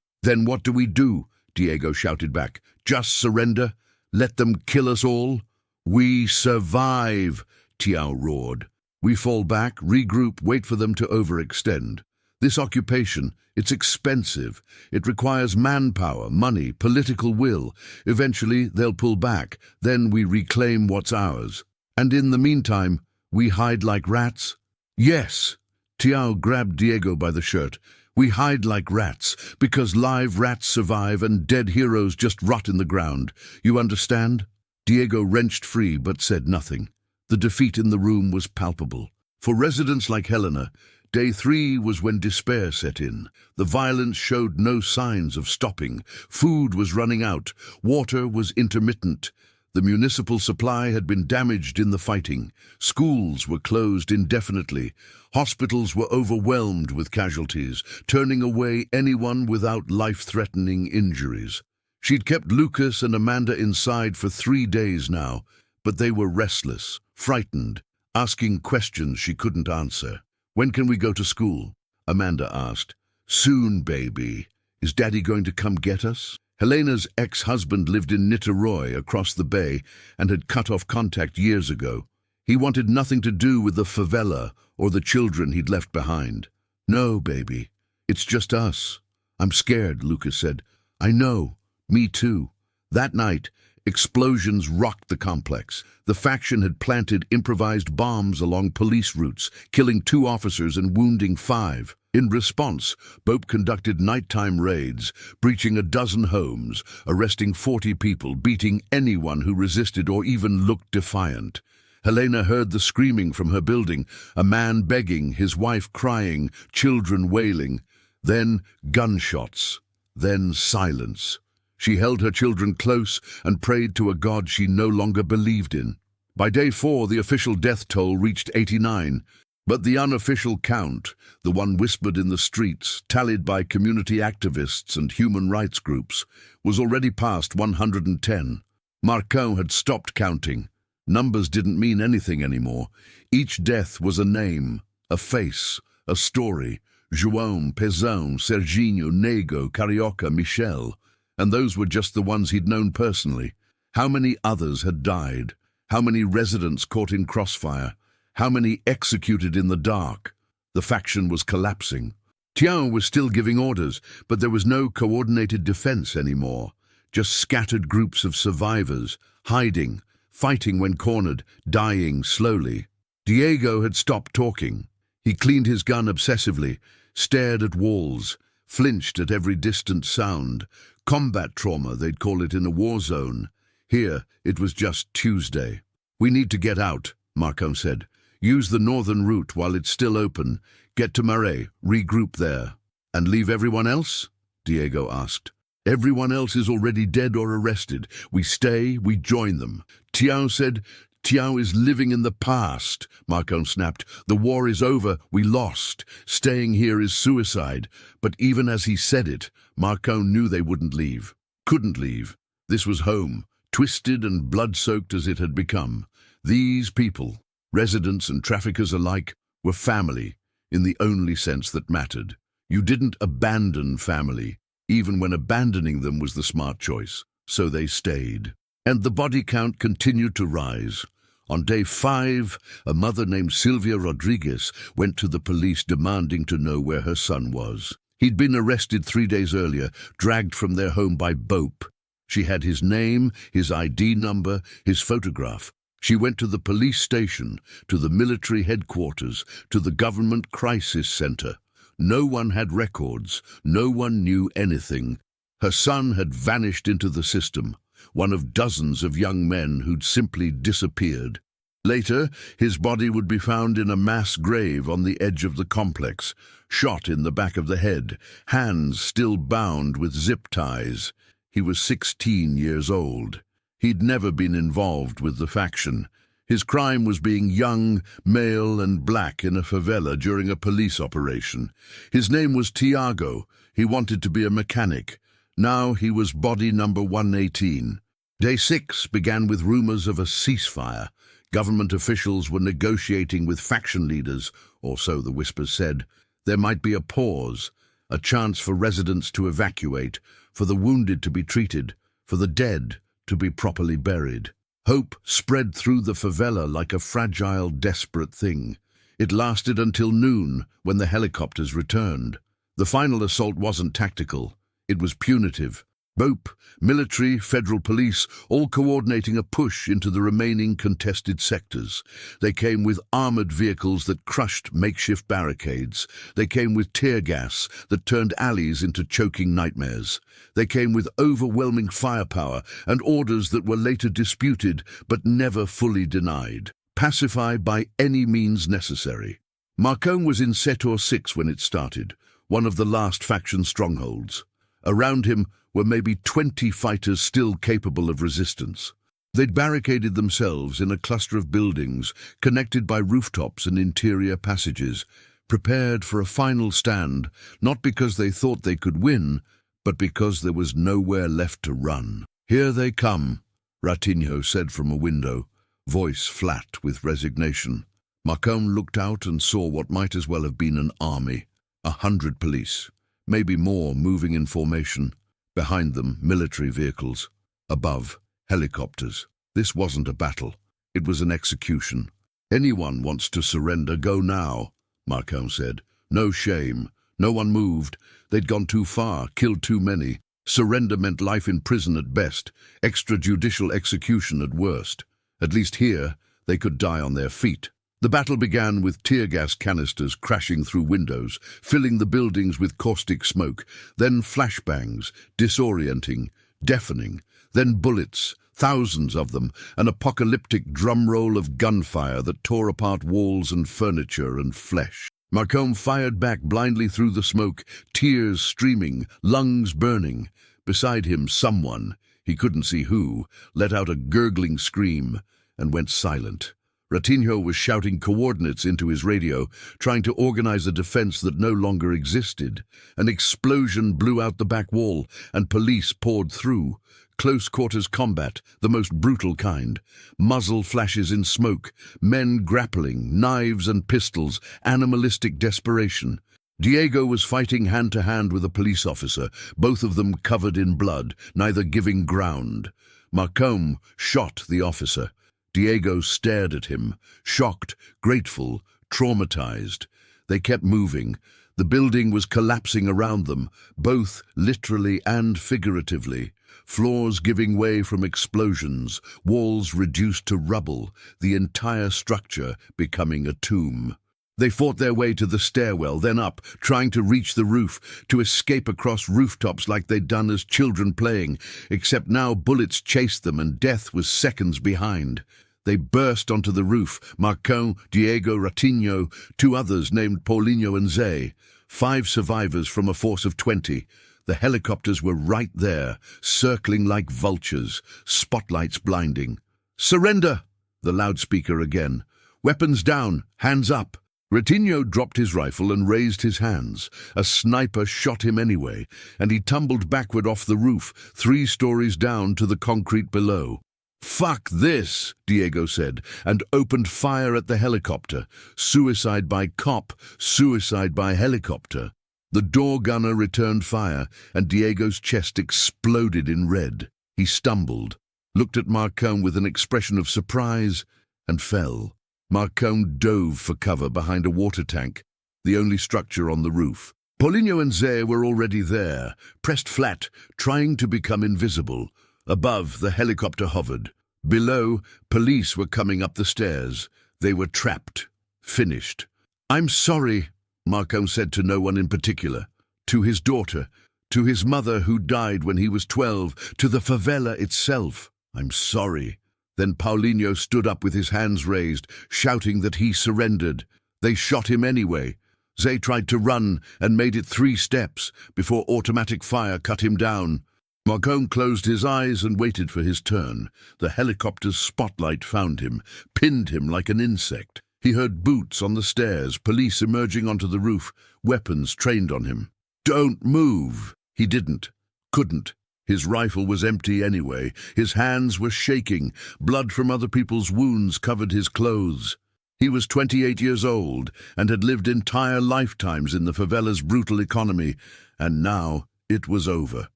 Then what do we do? Diego shouted back. Just surrender? Let them kill us all? We survive, Tiao roared. We fall back, regroup, wait for them to overextend. This occupation, it's expensive. It requires manpower, money, political will. Eventually, they'll pull back. Then we reclaim what's ours. And in the meantime, we hide like rats? Yes. Tiao grabbed Diego by the shirt. We hide like rats, because live rats survive and dead heroes just rot in the ground. You understand? Diego wrenched free but said nothing. The defeat in the room was palpable. For residents like Helena, Day 3 was when despair set in. The violence showed no signs of stopping. Food was running out. Water was intermittent. The municipal supply had been damaged in the fighting. Schools were closed indefinitely. Hospitals were overwhelmed with casualties, turning away anyone without life-threatening injuries. She'd kept Lucas and Amanda inside for 3 days now, but they were restless, frightened, asking questions she couldn't answer. When can we go to school? Amanda asked. Soon, baby. Is Daddy going to come get us? Helena's ex-husband lived in Niterói across the bay and had cut off contact years ago. He wanted nothing to do with the favela or the children he'd left behind. No, baby. It's just us. I'm scared, Lucas said. I know. Me too. That night, explosions rocked the complex. The faction had planted improvised bombs along police routes, killing 2 officers and wounding 5. In response, BOPE conducted nighttime raids, breaching 12 homes, arresting 40 people, beating anyone who resisted or even looked defiant. Helena heard the screaming from her building, a man begging, his wife crying, children wailing. Then gunshots. Then silence. She held her children close and prayed to a God she no longer believed in. By day 4, the official death toll reached 89, but the unofficial count, the one whispered in the streets, tallied by community activists and human rights groups, was already past 110. Marcon had stopped counting. Numbers didn't mean anything anymore. Each death was a name, a face, a story. João, Pezão, Serginho, Nego, Carioca, Michel. And those were just the ones he'd known personally. How many others had died? How many residents caught in crossfire? How many executed in the dark? The faction was collapsing. Tiao was still giving orders, but there was no coordinated defense anymore. Just scattered groups of survivors, hiding, fighting when cornered, dying slowly. Diego had stopped talking. He cleaned his gun obsessively, stared at walls, flinched at every distant sound. Combat trauma, they'd call it in a war zone. Here, it was just Tuesday. We need to get out, Marcon said. Use the northern route while it's still open. Get to Marais, regroup there. And leave everyone else? Diego asked. Everyone else is already dead or arrested. We stay, we join them. Tiao said. Tiao is living in the past, Marcon snapped. The war is over, we lost. Staying here is suicide. But even as he said it, Marcon knew they wouldn't leave. Couldn't leave. This was home, twisted and blood-soaked as it had become. These people, residents and traffickers alike, were family, in the only sense that mattered. You didn't abandon family, even when abandoning them was the smart choice. So they stayed. And the body count continued to rise. On day 5, a mother named Silvia Rodriguez went to the police demanding to know where her son was. He'd been arrested 3 days earlier, dragged from their home by BOPE. She had his name, his ID number, his photograph. She went to the police station, to the military headquarters, to the government crisis center. No one had records. No one knew anything. Her son had vanished into the system, one of dozens of young men who'd simply disappeared. Later, his body would be found in a mass grave on the edge of the complex, shot in the back of the head, hands still bound with zip ties. He was 16 years old. He'd never been involved with the faction. His crime was being young, male and black in a favela during a police operation. His name was Tiago. He wanted to be a mechanic. Now he was body number 118. Day 6 began with rumors of a ceasefire. Government officials were negotiating with faction leaders, or so the whispers said. There might be a pause, a chance for residents to evacuate, for the wounded to be treated, for the dead to be properly buried. Hope spread through the favela like a fragile, desperate thing. It lasted until noon, when the helicopters returned. The final assault wasn't tactical. It was punitive. BOP, military, federal police, all coordinating a push into the remaining contested sectors. They came with armored vehicles that crushed makeshift barricades. They came with tear gas that turned alleys into choking nightmares. They came with overwhelming firepower and orders that were later disputed but never fully denied. Pacify by any means necessary. Marcone was in Sector 6 when it started, one of the last faction strongholds. Around him were maybe 20 fighters still capable of resistance. They'd barricaded themselves in a cluster of buildings, connected by rooftops and interior passages, prepared for a final stand, not because they thought they could win, but because there was nowhere left to run. "Here they come," Ratinho said from a window, voice flat with resignation. Marcone looked out and saw what might as well have been an army, 100 police, maybe more moving in formation. Behind them, military vehicles. Above, helicopters. This wasn't a battle. It was an execution. "Anyone wants to surrender, go now," Marcone said. "No shame. No one moved. They'd gone too far, killed too many. Surrender meant life in prison at best, extrajudicial execution at worst. At least here, they could die on their feet." The battle began with tear gas canisters crashing through windows, filling the buildings with caustic smoke, then flashbangs, disorienting, deafening, then bullets, thousands of them, an apocalyptic drumroll of gunfire that tore apart walls and furniture and flesh. Marcone fired back blindly through the smoke, tears streaming, lungs burning. Beside him, someone, he couldn't see who, let out a gurgling scream and went silent. Ratinho was shouting coordinates into his radio, trying to organize a defense that no longer existed. An explosion blew out the back wall, and police poured through. Close-quarters combat, the most brutal kind. Muzzle flashes in smoke, men grappling, knives and pistols, animalistic desperation. Diego was fighting hand-to-hand with a police officer, both of them covered in blood, neither giving ground. Marcone shot the officer. Diego stared at him, shocked, grateful, traumatized. They kept moving. The building was collapsing around them, both literally and figuratively. Floors giving way from explosions, walls reduced to rubble, the entire structure becoming a tomb. They fought their way to the stairwell, then up, trying to reach the roof, to escape across rooftops like they'd done as children playing, except now bullets chased them and death was seconds behind. They burst onto the roof, Marcone, Diego, Ratinho, 2 others named Paulinho and Zé, 5 survivors from a force of 20. The helicopters were right there, circling like vultures, spotlights blinding. "Surrender!" The loudspeaker again. "Weapons down, hands up!" Ratinho dropped his rifle and raised his hands. A sniper shot him anyway, and he tumbled backward off the roof, 3 stories down to the concrete below. "Fuck this," Diego said, and opened fire at the helicopter. Suicide by cop, suicide by helicopter. The door gunner returned fire, and Diego's chest exploded in red. He stumbled, looked at Marcone with an expression of surprise, and fell. Marcone dove for cover behind a water tank, the only structure on the roof. Paulinho and Zé were already there, pressed flat, trying to become invisible. Above, the helicopter hovered. Below, police were coming up the stairs. They were trapped, finished. "I'm sorry," Marcone said to no one in particular. To his daughter, to his mother who died when he was 12, to the favela itself. "I'm sorry." Then Paulinho stood up with his hands raised, shouting that he surrendered. They shot him anyway. Zé tried to run and made it 3 steps before automatic fire cut him down. Marcone closed his eyes and waited for his turn. The helicopter's spotlight found him, pinned him like an insect. He heard boots on the stairs, police emerging onto the roof, weapons trained on him. "Don't move!" He didn't, couldn't. His rifle was empty anyway. His hands were shaking. Blood from other people's wounds covered his clothes. He was 28 years old and had lived entire lifetimes in the favela's brutal economy, and now it was over.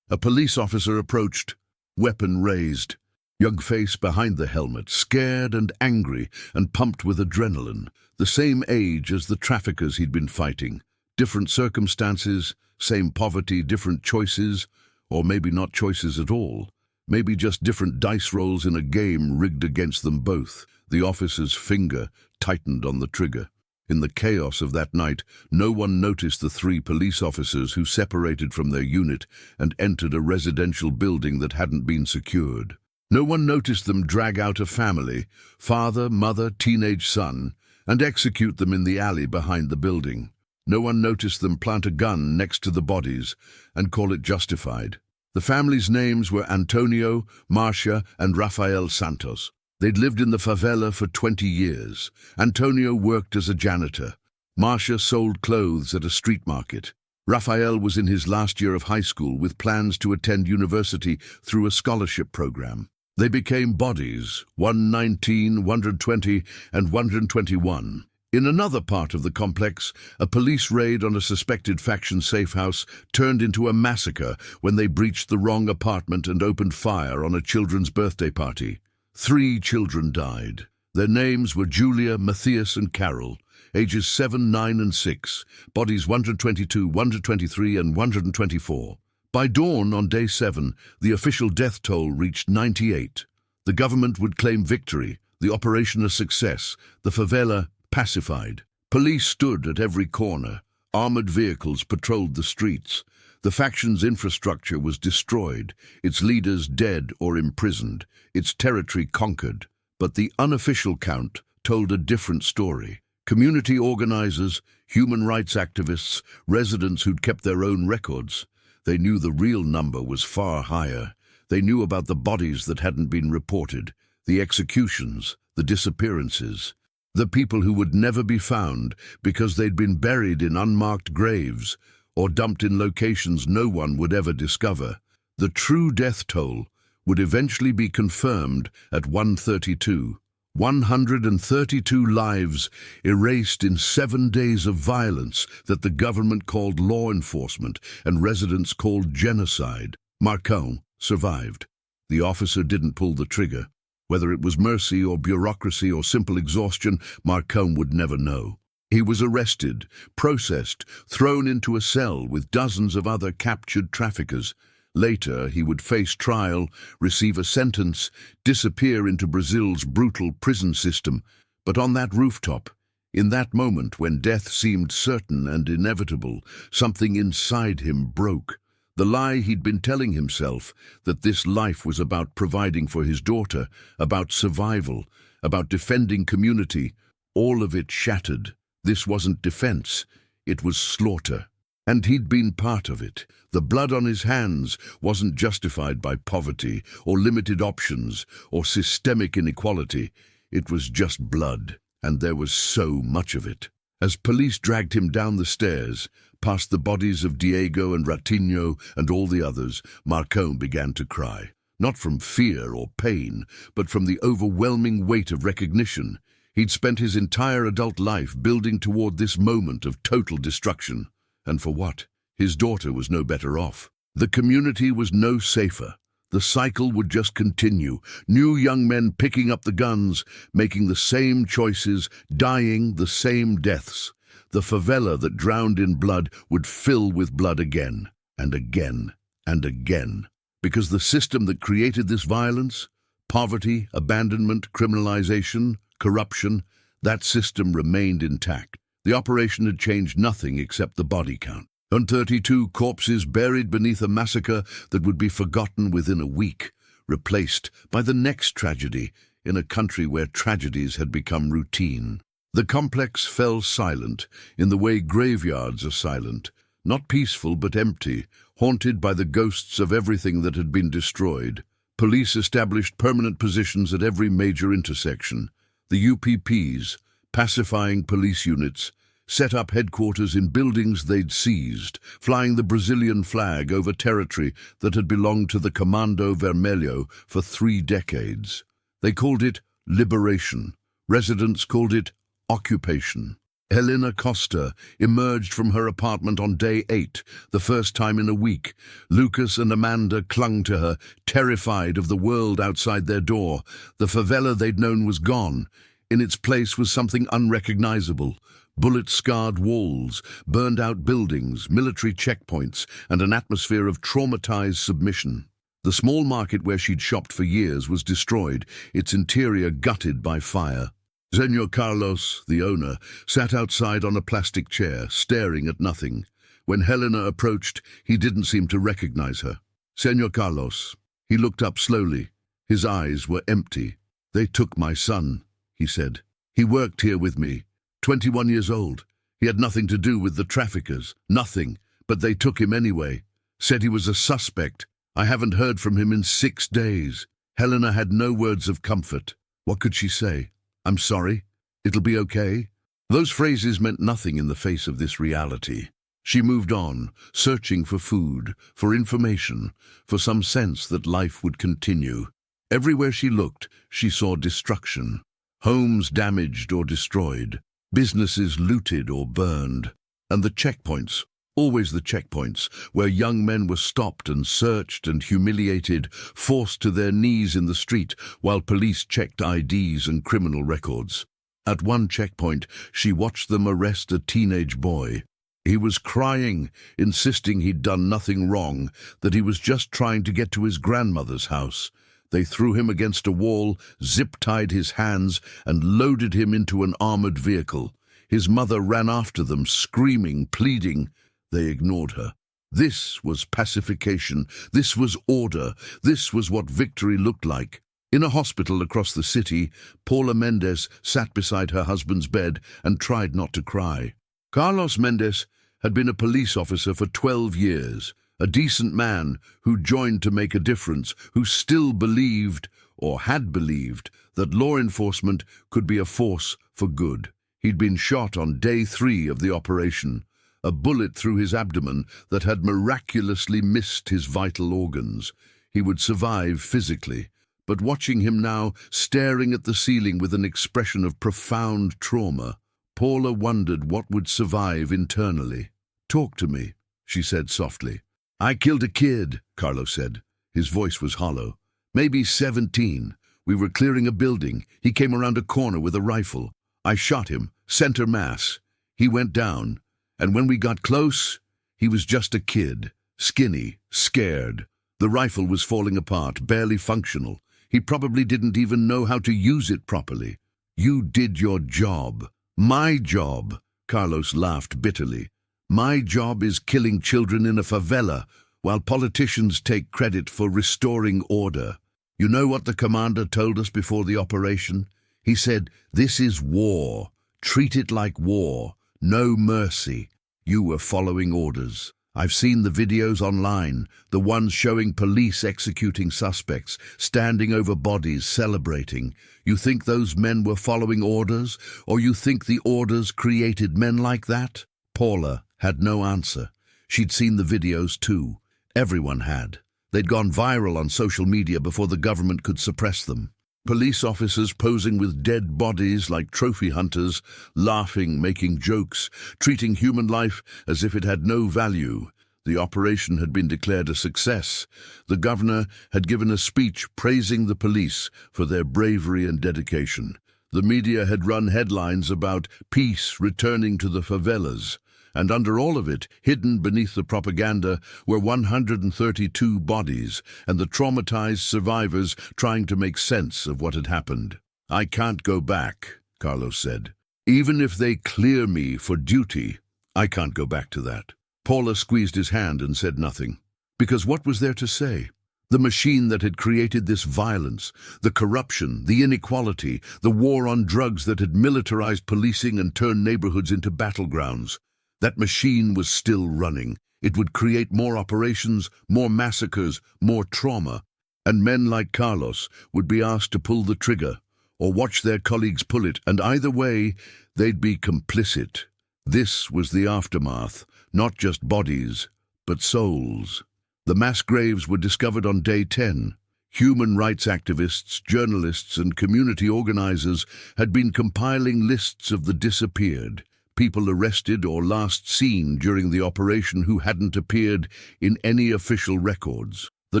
A police officer approached, weapon raised. Young face behind the helmet, scared and angry and pumped with adrenaline. The same age as the traffickers he'd been fighting. Different circumstances, same poverty, different choices, or maybe not choices at all. Maybe just different dice rolls in a game rigged against them both. The officer's finger tightened on the trigger. In the chaos of that night, no one noticed the 3 police officers who separated from their unit and entered a residential building that hadn't been secured. No one noticed them drag out a family, father, mother, teenage son, and execute them in the alley behind the building. No one noticed them plant a gun next to the bodies and call it justified. The family's names were Antonio, Marcia, and Rafael Santos. They'd lived in the favela for 20 years. Antonio worked as a janitor. Marcia sold clothes at a street market. Rafael was in his last year of high school with plans to attend university through a scholarship program. They became bodies, 119, 120, and 121. In another part of the complex, a police raid on a suspected faction safe house turned into a massacre when they breached the wrong apartment and opened fire on a children's birthday party. 3 children died. Their names were Julia, Matthias, and Carol, ages 7, 9, and 6, bodies 122, 123, and 124. By dawn on day 7, the official death toll reached 98. The government would claim victory, the operation a success, the favela pacified. Police stood at every corner. Armored vehicles patrolled the streets. The faction's infrastructure was destroyed, its leaders dead or imprisoned, its territory conquered. But the unofficial count told a different story. Community organizers, human rights activists, residents who'd kept their own records. They knew the real number was far higher. They knew about the bodies that hadn't been reported, the executions, the disappearances, the people who would never be found because they'd been buried in unmarked graves or dumped in locations no one would ever discover. The true death toll would eventually be confirmed at 132. 132 lives erased in 7 days of violence that the government called law enforcement and residents called genocide. Marcone survived. The officer didn't pull the trigger. Whether it was mercy or bureaucracy or simple exhaustion, Marcone would never know. He was arrested, processed, thrown into a cell with dozens of other captured traffickers. Later, he would face trial, receive a sentence, disappear into Brazil's brutal prison system. But on that rooftop, in that moment when death seemed certain and inevitable, something inside him broke. The lie he'd been telling himself, that this life was about providing for his daughter, about survival, about defending community, all of it shattered. This wasn't defense, it was slaughter. And he'd been part of it. The blood on his hands wasn't justified by poverty or limited options or systemic inequality. It was just blood, and there was so much of it. As police dragged him down the stairs, past the bodies of Diego and Ratinho and all the others, Marcone began to cry. Not from fear or pain, but from the overwhelming weight of recognition. He'd spent his entire adult life building toward this moment of total destruction. And for what? His daughter was no better off. The community was no safer. The cycle would just continue. New young men picking up the guns, making the same choices, dying the same deaths. The favela that drowned in blood would fill with blood again, and again, and again. Because the system that created this violence, poverty, abandonment, criminalization, corruption, that system remained intact. The operation had changed nothing except the body count. 132 corpses buried beneath a massacre that would be forgotten within a week, replaced by the next tragedy in a country where tragedies had become routine. The complex fell silent in the way graveyards are silent, not peaceful but empty, haunted by the ghosts of everything that had been destroyed. Police established permanent positions at every major intersection. The UPPs, pacifying police units, set up headquarters in buildings they'd seized, flying the Brazilian flag over territory that had belonged to the Comando Vermelho for 3 decades. They called it liberation. Residents called it occupation. Helena Costa emerged from her apartment on day 8, the first time in a week. Lucas and Amanda clung to her, terrified of the world outside their door. The favela they'd known was gone. In its place was something unrecognizable. Bullet-scarred walls, burned-out buildings, military checkpoints, and an atmosphere of traumatized submission. The small market where she'd shopped for years was destroyed, its interior gutted by fire. Senor Carlos, the owner, sat outside on a plastic chair, staring at nothing. When Helena approached, he didn't seem to recognize her. Senor Carlos. He looked up slowly. His eyes were empty. "They took my son," he said. "He worked here with me. 21 years old. He had nothing to do with the traffickers. Nothing. But they took him anyway. Said he was a suspect. I haven't heard from him in 6 days." Helena had no words of comfort. What could she say? "I'm sorry. It'll be okay." Those phrases meant nothing in the face of this reality. She moved on, searching for food, for information, for some sense that life would continue. Everywhere she looked, she saw destruction. Homes damaged or destroyed, businesses looted or burned. And the checkpoints, always the checkpoints, where young men were stopped and searched and humiliated, forced to their knees in the street while police checked IDs and criminal records. At one checkpoint, she watched them arrest a teenage boy. He was crying, insisting he'd done nothing wrong, that he was just trying to get to his grandmother's house. They threw him against a wall, zip-tied his hands, and loaded him into an armored vehicle. His mother ran after them, screaming, pleading. They ignored her. This was pacification. This was order. This was what victory looked like. In a hospital across the city, Paula Mendes sat beside her husband's bed and tried not to cry. Carlos Mendes had been a police officer for 12 years, a decent man who joined to make a difference, who still believed, or had believed, that law enforcement could be a force for good. He'd been shot on day 3 of the operation, a bullet through his abdomen that had miraculously missed his vital organs. He would survive physically, but watching him now, staring at the ceiling with an expression of profound trauma, Paula wondered what would survive internally. "Talk to me," she said softly. "I killed a kid," Carlos said. His voice was hollow. "Maybe 17. We were clearing a building. He came around a corner with a rifle. I shot him, center mass. He went down. And when we got close, he was just a kid, skinny, scared. The rifle was falling apart, barely functional. He probably didn't even know how to use it properly. You did your job. My job," Carlos laughed bitterly. "My job is killing children in a favela, while politicians take credit for restoring order. You know what the commander told us before the operation? He said, 'This is war. Treat it like war. No mercy.' You were following orders. I've seen the videos online, the ones showing police executing suspects, standing over bodies, celebrating. You think those men were following orders, or you think the orders created men like that?" Paula had no answer. She'd seen the videos too. Everyone had. They'd gone viral on social media before the government could suppress them. Police officers posing with dead bodies like trophy hunters, laughing, making jokes, treating human life as if it had no value. The operation had been declared a success. The governor had given a speech praising the police for their bravery and dedication. The media had run headlines about peace returning to the favelas. And under all of it, hidden beneath the propaganda, were 132 bodies and the traumatized survivors trying to make sense of what had happened. "I can't go back," Carlos said. "Even if they clear me for duty, I can't go back to that." Paula squeezed his hand and said nothing. Because what was there to say? The machine that had created this violence, the corruption, the inequality, the war on drugs that had militarized policing and turned neighborhoods into battlegrounds. That machine was still running. It would create more operations, more massacres, more trauma, and men like Carlos would be asked to pull the trigger or watch their colleagues pull it, and either way, they'd be complicit. This was the aftermath, not just bodies, but souls. The mass graves were discovered on day 10. Human rights activists, journalists, and community organizers had been compiling lists of the disappeared, people arrested or last seen during the operation who hadn't appeared in any official records. The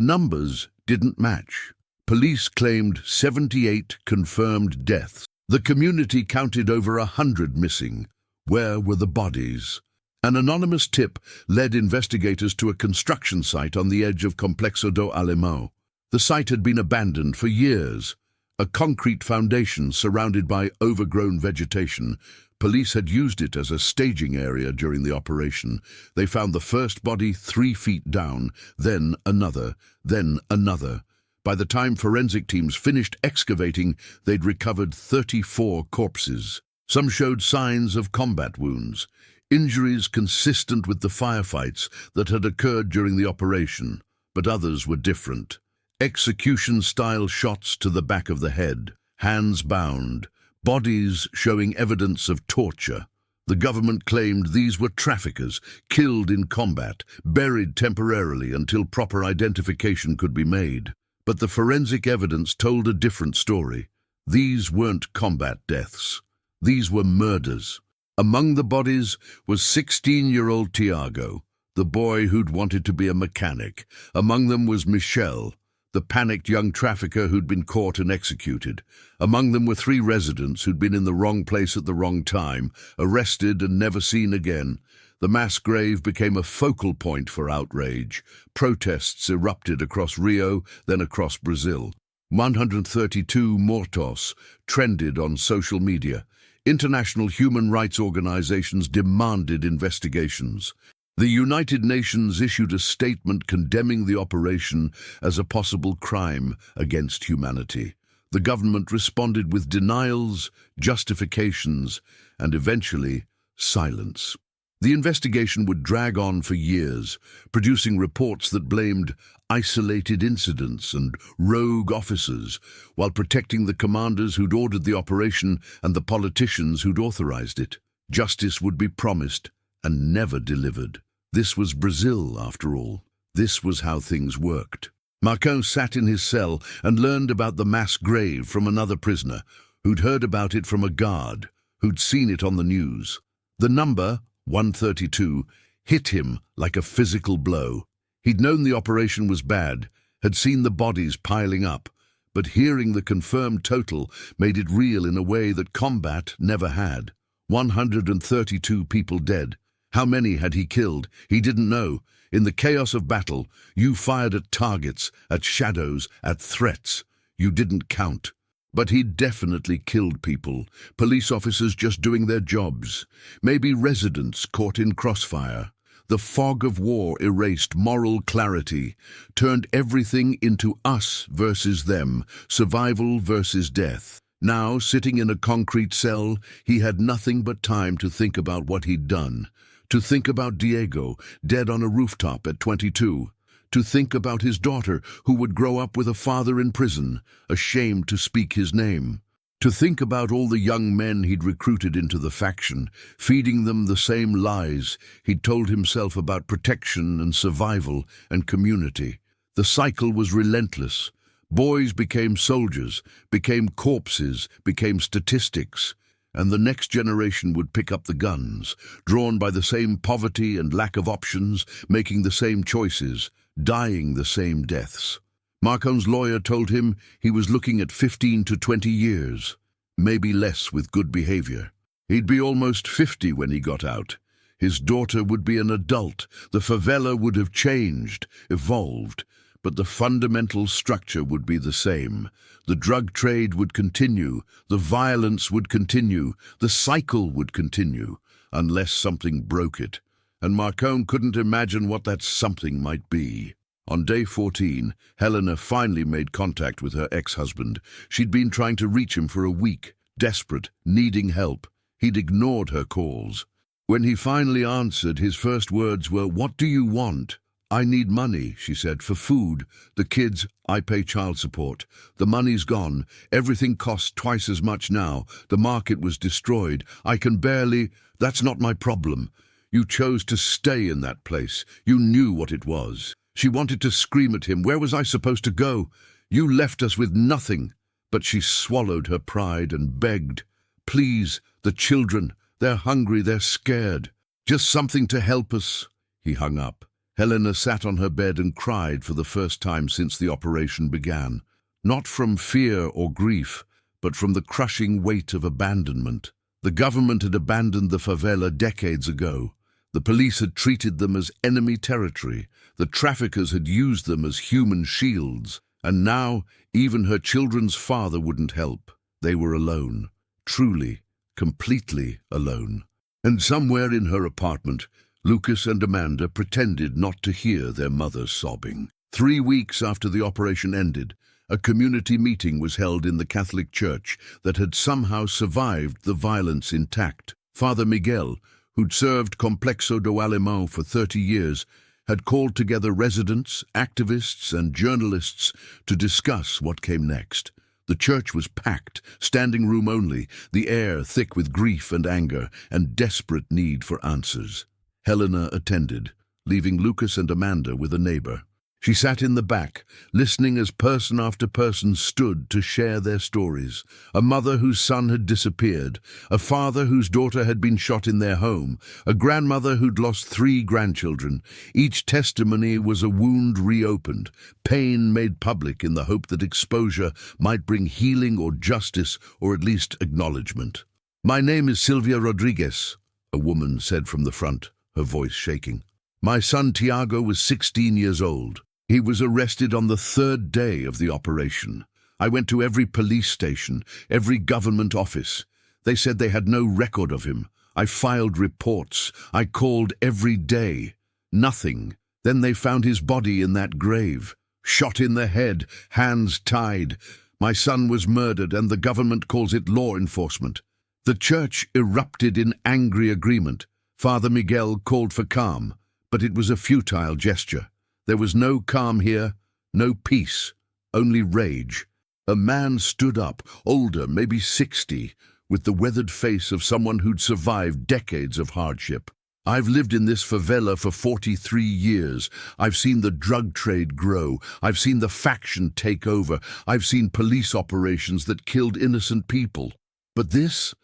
numbers didn't match. Police claimed 78 confirmed deaths. The community counted over 100 missing. Where were the bodies? An anonymous tip led investigators to a construction site on the edge of Complexo do Alemão. The site had been abandoned for years. A concrete foundation surrounded by overgrown vegetation. Police had used it as a staging area during the operation. They found the first body 3 feet down, then another, then another. By the time forensic teams finished excavating, they'd recovered 34 corpses. Some showed signs of combat wounds, injuries consistent with the firefights that had occurred during the operation, but others were different. Execution-style shots to the back of the head, hands bound, bodies showing evidence of torture. The government claimed these were traffickers, killed in combat, buried temporarily until proper identification could be made. But the forensic evidence told a different story. These weren't combat deaths. These were murders. Among the bodies was 16-year-old Tiago, the boy who'd wanted to be a mechanic. Among them was Michel, the panicked young trafficker who'd been caught and executed. Among them were 3 residents who'd been in the wrong place at the wrong time, arrested and never seen again. The mass grave became a focal point for outrage. Protests erupted across Rio, then across Brazil. 132 mortos trended on social media. International human rights organizations demanded investigations. The United Nations issued a statement condemning the operation as a possible crime against humanity. The government responded with denials, justifications, and eventually silence. The investigation would drag on for years, producing reports that blamed isolated incidents and rogue officers, while protecting the commanders who'd ordered the operation and the politicians who'd authorized it. Justice would be promised and never delivered. This was Brazil, after all. This was how things worked. Marcão sat in his cell and learned about the mass grave from another prisoner, who'd heard about it from a guard, who'd seen it on the news. The number, 132, hit him like a physical blow. He'd known the operation was bad, had seen the bodies piling up, but hearing the confirmed total made it real in a way that combat never had. 132 people dead. How many had he killed? He didn't know. In the chaos of battle, you fired at targets, at shadows, at threats. You didn't count. But he'd definitely killed people, police officers just doing their jobs, maybe residents caught in crossfire. The fog of war erased moral clarity, turned everything into us versus them, survival versus death. Now, sitting in a concrete cell, he had nothing but time to think about what he'd done, to think about Diego, dead on a rooftop at 22, to think about his daughter, who would grow up with a father in prison, ashamed to speak his name, to think about all the young men he'd recruited into the faction, feeding them the same lies he'd told himself about protection and survival and community. The cycle was relentless. Boys became soldiers, became corpses, became statistics, and the next generation would pick up the guns, drawn by the same poverty and lack of options, making the same choices, dying the same deaths. Marcão's lawyer told him he was looking at 15 to 20 years, maybe less with good behavior. He'd be almost 50 when he got out. His daughter would be an adult. The favela would have changed, evolved, but the fundamental structure would be the same. The drug trade would continue, the violence would continue, the cycle would continue, unless something broke it. And Marcão couldn't imagine what that something might be. On day 14, Helena finally made contact with her ex-husband. She'd been trying to reach him for a week, desperate, needing help. He'd ignored her calls. When he finally answered, his first words were, "What do you want?" "I need money," she said, "for food. The kids, I pay child support. The money's gone. Everything costs twice as much now. The market was destroyed. I can barely—" "That's not my problem. You chose to stay in that place. You knew what it was." She wanted to scream at him. Where was I supposed to go? You left us with nothing. But she swallowed her pride and begged, "Please, the children, they're hungry, they're scared. Just something to help us." He hung up. Helena sat on her bed and cried for the first time since the operation began. Not from fear or grief, but from the crushing weight of abandonment. The government had abandoned the favela decades ago. The police had treated them as enemy territory. The traffickers had used them as human shields. And now, even her children's father wouldn't help. They were alone. Truly, completely alone. And somewhere in her apartment, Lucas and Amanda pretended not to hear their mother sobbing. 3 weeks after the operation ended, a community meeting was held in the Catholic Church that had somehow survived the violence intact. Father Miguel, who'd served Complexo do Alemão for 30 years, had called together residents, activists, and journalists to discuss what came next. The church was packed, standing room only, the air thick with grief and anger and desperate need for answers. Helena attended, leaving Lucas and Amanda with a neighbor. She sat in the back, listening as person after person stood to share their stories. A mother whose son had disappeared, a father whose daughter had been shot in their home, a grandmother who'd lost 3 grandchildren. Each testimony was a wound reopened, pain made public in the hope that exposure might bring healing or justice or at least acknowledgement. "My name is Silvia Rodriguez," a woman said from the front, her voice shaking. "My son Tiago was 16 years old. He was arrested on the 3rd day of the operation. I went to every police station, every government office. They said they had no record of him. I filed reports. I called every day. Nothing. Then they found his body in that grave. Shot in the head, hands tied. My son was murdered, and the government calls it law enforcement." The church erupted in angry agreement. Father Miguel called for calm, but it was a futile gesture. There was no calm here, no peace, only rage. A man stood up, older, maybe 60, with the weathered face of someone who'd survived decades of hardship. "I've lived in this favela for 43 years. I've seen the drug trade grow. I've seen the faction take over. I've seen police operations that killed innocent people. But this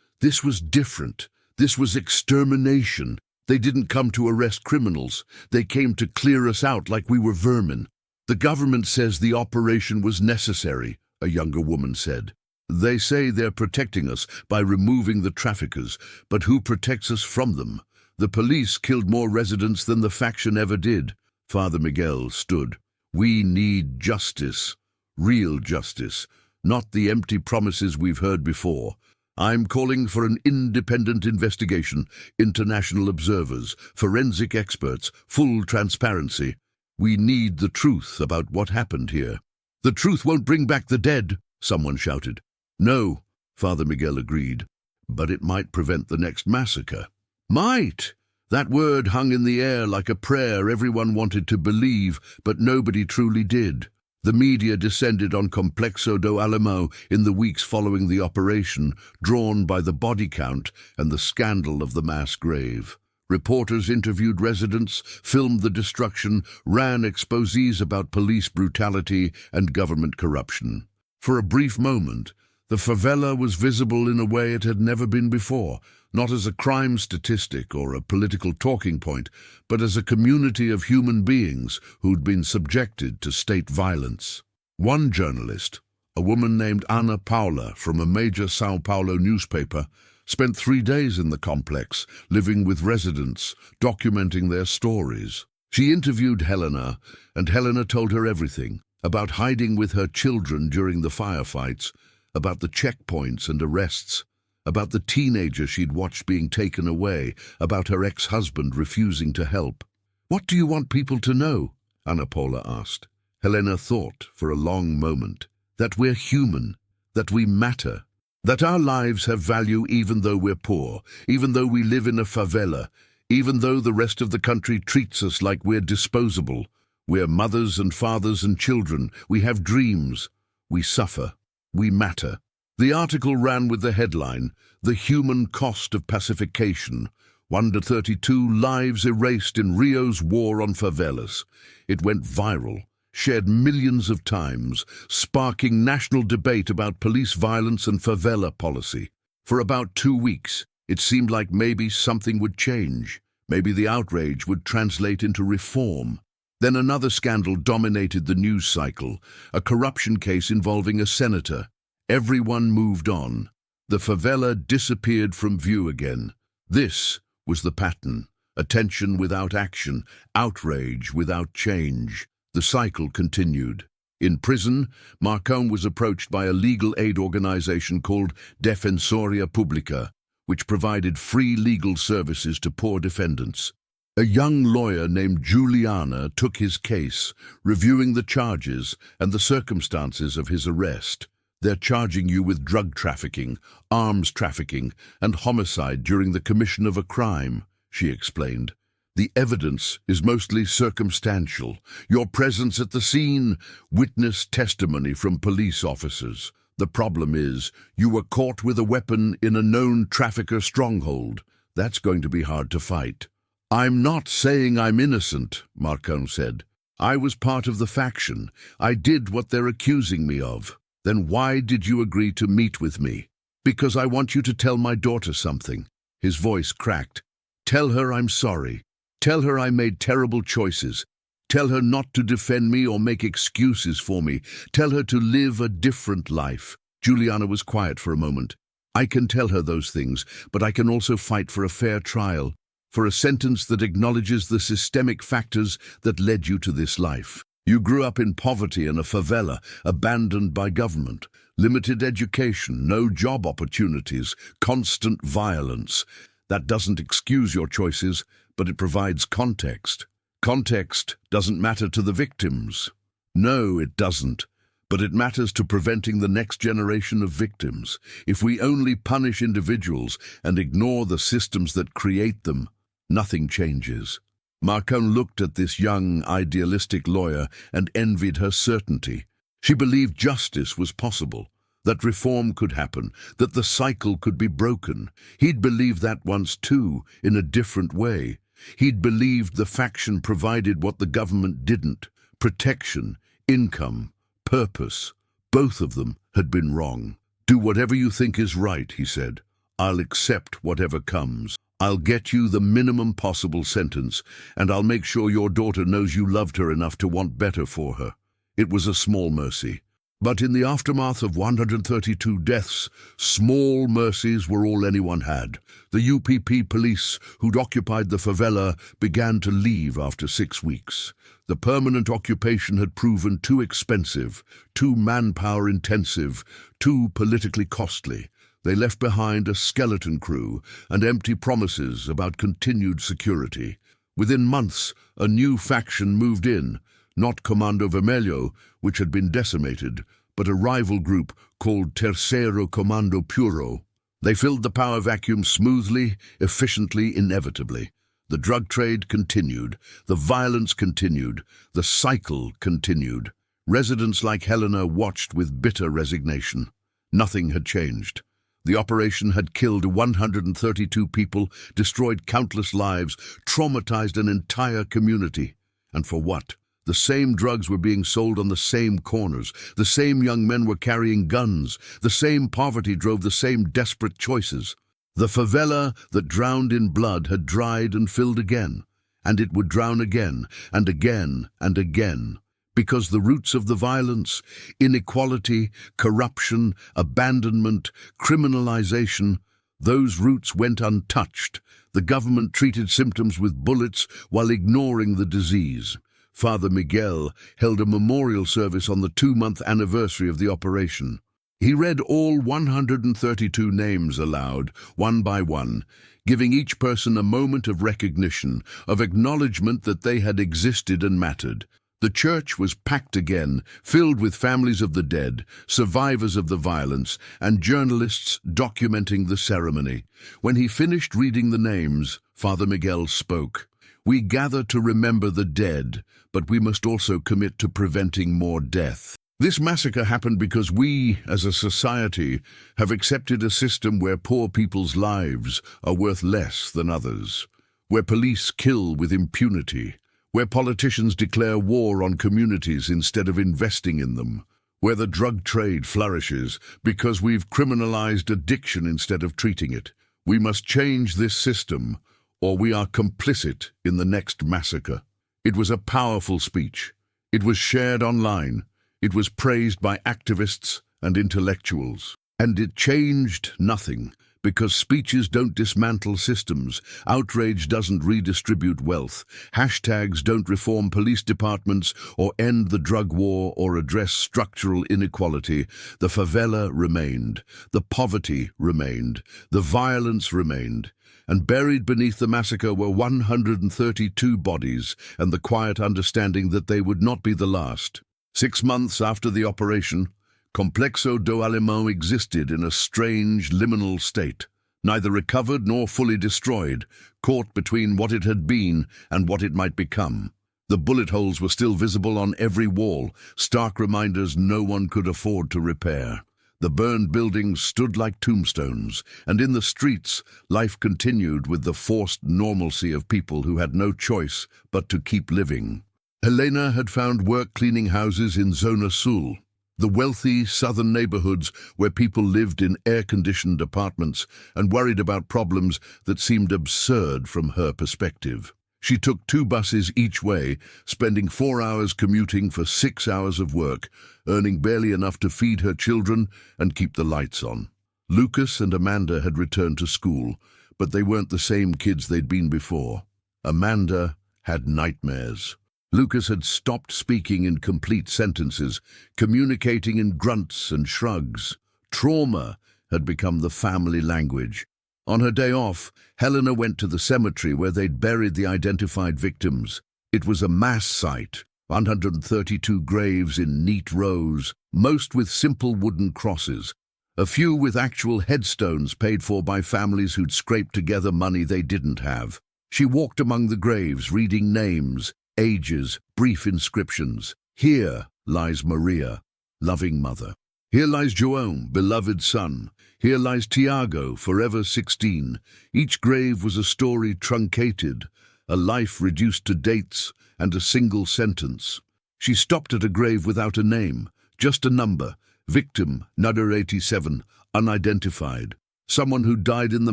was different. This was extermination. They didn't come to arrest criminals. They came to clear us out like we were vermin. The government says the operation was necessary," a younger woman said. "They say they're protecting us by removing the traffickers, but who protects us from them? The police killed more residents than the faction ever did." Father Miguel stood. "We need justice, real justice, not the empty promises we've heard before. I'm calling for an independent investigation, international observers, forensic experts, full transparency. We need the truth about what happened here." "The truth won't bring back the dead," someone shouted. "No," Father Miguel agreed, "but it might prevent the next massacre." Might! That word hung in the air like a prayer everyone wanted to believe, but nobody truly did. The media descended on Complexo do Alemão in the weeks following the operation, drawn by the body count and the scandal of the mass grave. Reporters interviewed residents, filmed the destruction, ran exposés about police brutality and government corruption. For a brief moment, the favela was visible in a way it had never been before, not as a crime statistic or a political talking point, but as a community of human beings who'd been subjected to state violence. One journalist, a woman named Ana Paula from a major São Paulo newspaper, spent 3 days in the complex, living with residents, documenting their stories. She interviewed Helena, and Helena told her everything, about hiding with her children during the firefights, about the checkpoints and arrests, about the teenager she'd watched being taken away, about her ex-husband refusing to help. "What do you want people to know?" Ana Paula asked. Helena thought for a long moment. "That we're human, that we matter, That our lives have value even though we're poor, even though we live in a favela, even though the rest of the country treats us like we're disposable. We're mothers and fathers and children. We have dreams. We suffer. We matter. The article ran with the headline, "The Human Cost of Pacification. 1 to 32 Lives Erased in Rio's War on Favelas." It went viral, shared millions of times, sparking national debate about police violence and favela policy. For about 2 weeks, it seemed like maybe something would change. Maybe the outrage would translate into reform. Then another scandal dominated the news cycle, a corruption case involving a senator. Everyone moved on. The favela disappeared from view again. This was the pattern: attention without action, outrage without change. The cycle continued. In prison, Marcon was approached by a legal aid organization called Defensoria Publica, which provided free legal services to poor defendants. A young lawyer named Juliana took his case, reviewing the charges and the circumstances of his arrest. "They're charging you with drug trafficking, arms trafficking, and homicide during the commission of a crime," she explained. "The evidence is mostly circumstantial. Your presence at the scene, witness testimony from police officers. The problem is, you were caught with a weapon in a known trafficker stronghold. That's going to be hard to fight." "I'm not saying I'm innocent," Marcon said. "I was part of the faction. I did what they're accusing me of." "Then why did you agree to meet with me?" "Because I want you to tell my daughter something." His voice cracked. "Tell her I'm sorry. Tell her I made terrible choices. Tell her not to defend me or make excuses for me. Tell her to live a different life." Juliana was quiet for a moment. "I can tell her those things, but I can also fight for a fair trial, for a sentence that acknowledges the systemic factors that led you to this life. You grew up in poverty in a favela, abandoned by government. Limited education, no job opportunities, constant violence. That doesn't excuse your choices, but it provides context. Context doesn't matter to the victims. No, it doesn't. But it matters to preventing the next generation of victims. If we only punish individuals and ignore the systems that create them, nothing changes." Marcon looked at this young, idealistic lawyer and envied her certainty. She believed justice was possible, that reform could happen, that the cycle could be broken. He'd believed that once too, in a different way. He'd believed the faction provided what the government didn't: protection, income, purpose. Both of them had been wrong. "Do whatever you think is right," he said. "I'll accept whatever comes. I'll get you the minimum possible sentence, and I'll make sure your daughter knows you loved her enough to want better for her." It was a small mercy. But in the aftermath of 132 deaths, small mercies were all anyone had. The UPP police who'd occupied the favela began to leave after 6 weeks. The permanent occupation had proven too expensive, too manpower intensive, too politically costly. They left behind a skeleton crew and empty promises about continued security. Within months, a new faction moved in, not Comando Vermelho, which had been decimated, but a rival group called Tercero Comando Puro. They filled the power vacuum smoothly, efficiently, inevitably. The drug trade continued, the violence continued, the cycle continued. Residents like Helena watched with bitter resignation. Nothing had changed. The operation had killed 132 people, destroyed countless lives, traumatized an entire community. And for what? The same drugs were being sold on the same corners. The same young men were carrying guns. The same poverty drove the same desperate choices. The favela that drowned in blood had dried and filled again, and it would drown again, and again, and again. Because the roots of the violence, inequality, corruption, abandonment, criminalization, those roots went untouched. The government treated symptoms with bullets while ignoring the disease. Father Miguel held a memorial service on the 2-month anniversary of the operation. He read all 132 names aloud, one by one, giving each person a moment of recognition, of acknowledgement that they had existed and mattered. The church was packed again, filled with families of the dead, survivors of the violence, and journalists documenting the ceremony. When he finished reading the names, Father Miguel spoke. "We gather to remember the dead, but we must also commit to preventing more death. This massacre happened because we, as a society, have accepted a system where poor people's lives are worth less than others, where police kill with impunity, where politicians declare war on communities instead of investing in them, where the drug trade flourishes because we've criminalized addiction instead of treating it. We must change this system, or we are complicit in the next massacre." It was a powerful speech. It was shared online. It was praised by activists and intellectuals. And it changed nothing, because speeches don't dismantle systems, outrage doesn't redistribute wealth, hashtags don't reform police departments or end the drug war or address structural inequality. The favela remained, the poverty remained, the violence remained, and buried beneath the massacre were 132 bodies and the quiet understanding that they would not be the last. 6 months after the operation, Complexo do Alemão existed in a strange, liminal state, neither recovered nor fully destroyed, caught between what it had been and what it might become. The bullet holes were still visible on every wall, stark reminders no one could afford to repair. The burned buildings stood like tombstones, and in the streets, life continued with the forced normalcy of people who had no choice but to keep living. Helena had found work cleaning houses in Zona Sul, the wealthy southern neighborhoods where people lived in air-conditioned apartments and worried about problems that seemed absurd from her perspective. She took 2 buses each way, spending 4 hours commuting for 6 hours of work, earning barely enough to feed her children and keep the lights on. Lucas and Amanda had returned to school, but they weren't the same kids they'd been before. Amanda had nightmares. Lucas had stopped speaking in complete sentences, communicating in grunts and shrugs. Trauma had become the family language. On her day off, Helena went to the cemetery where they'd buried the identified victims. It was a mass site, 132 graves in neat rows, most with simple wooden crosses, a few with actual headstones paid for by families who'd scraped together money they didn't have. She walked among the graves, reading names, ages, brief inscriptions. Here lies Maria, loving mother. Here lies João, beloved son. Here lies Tiago, forever 16. Each grave was a story truncated, a life reduced to dates and a single sentence. She stopped at a grave without a name, just a number. Victim, number 87, unidentified. Someone who died in the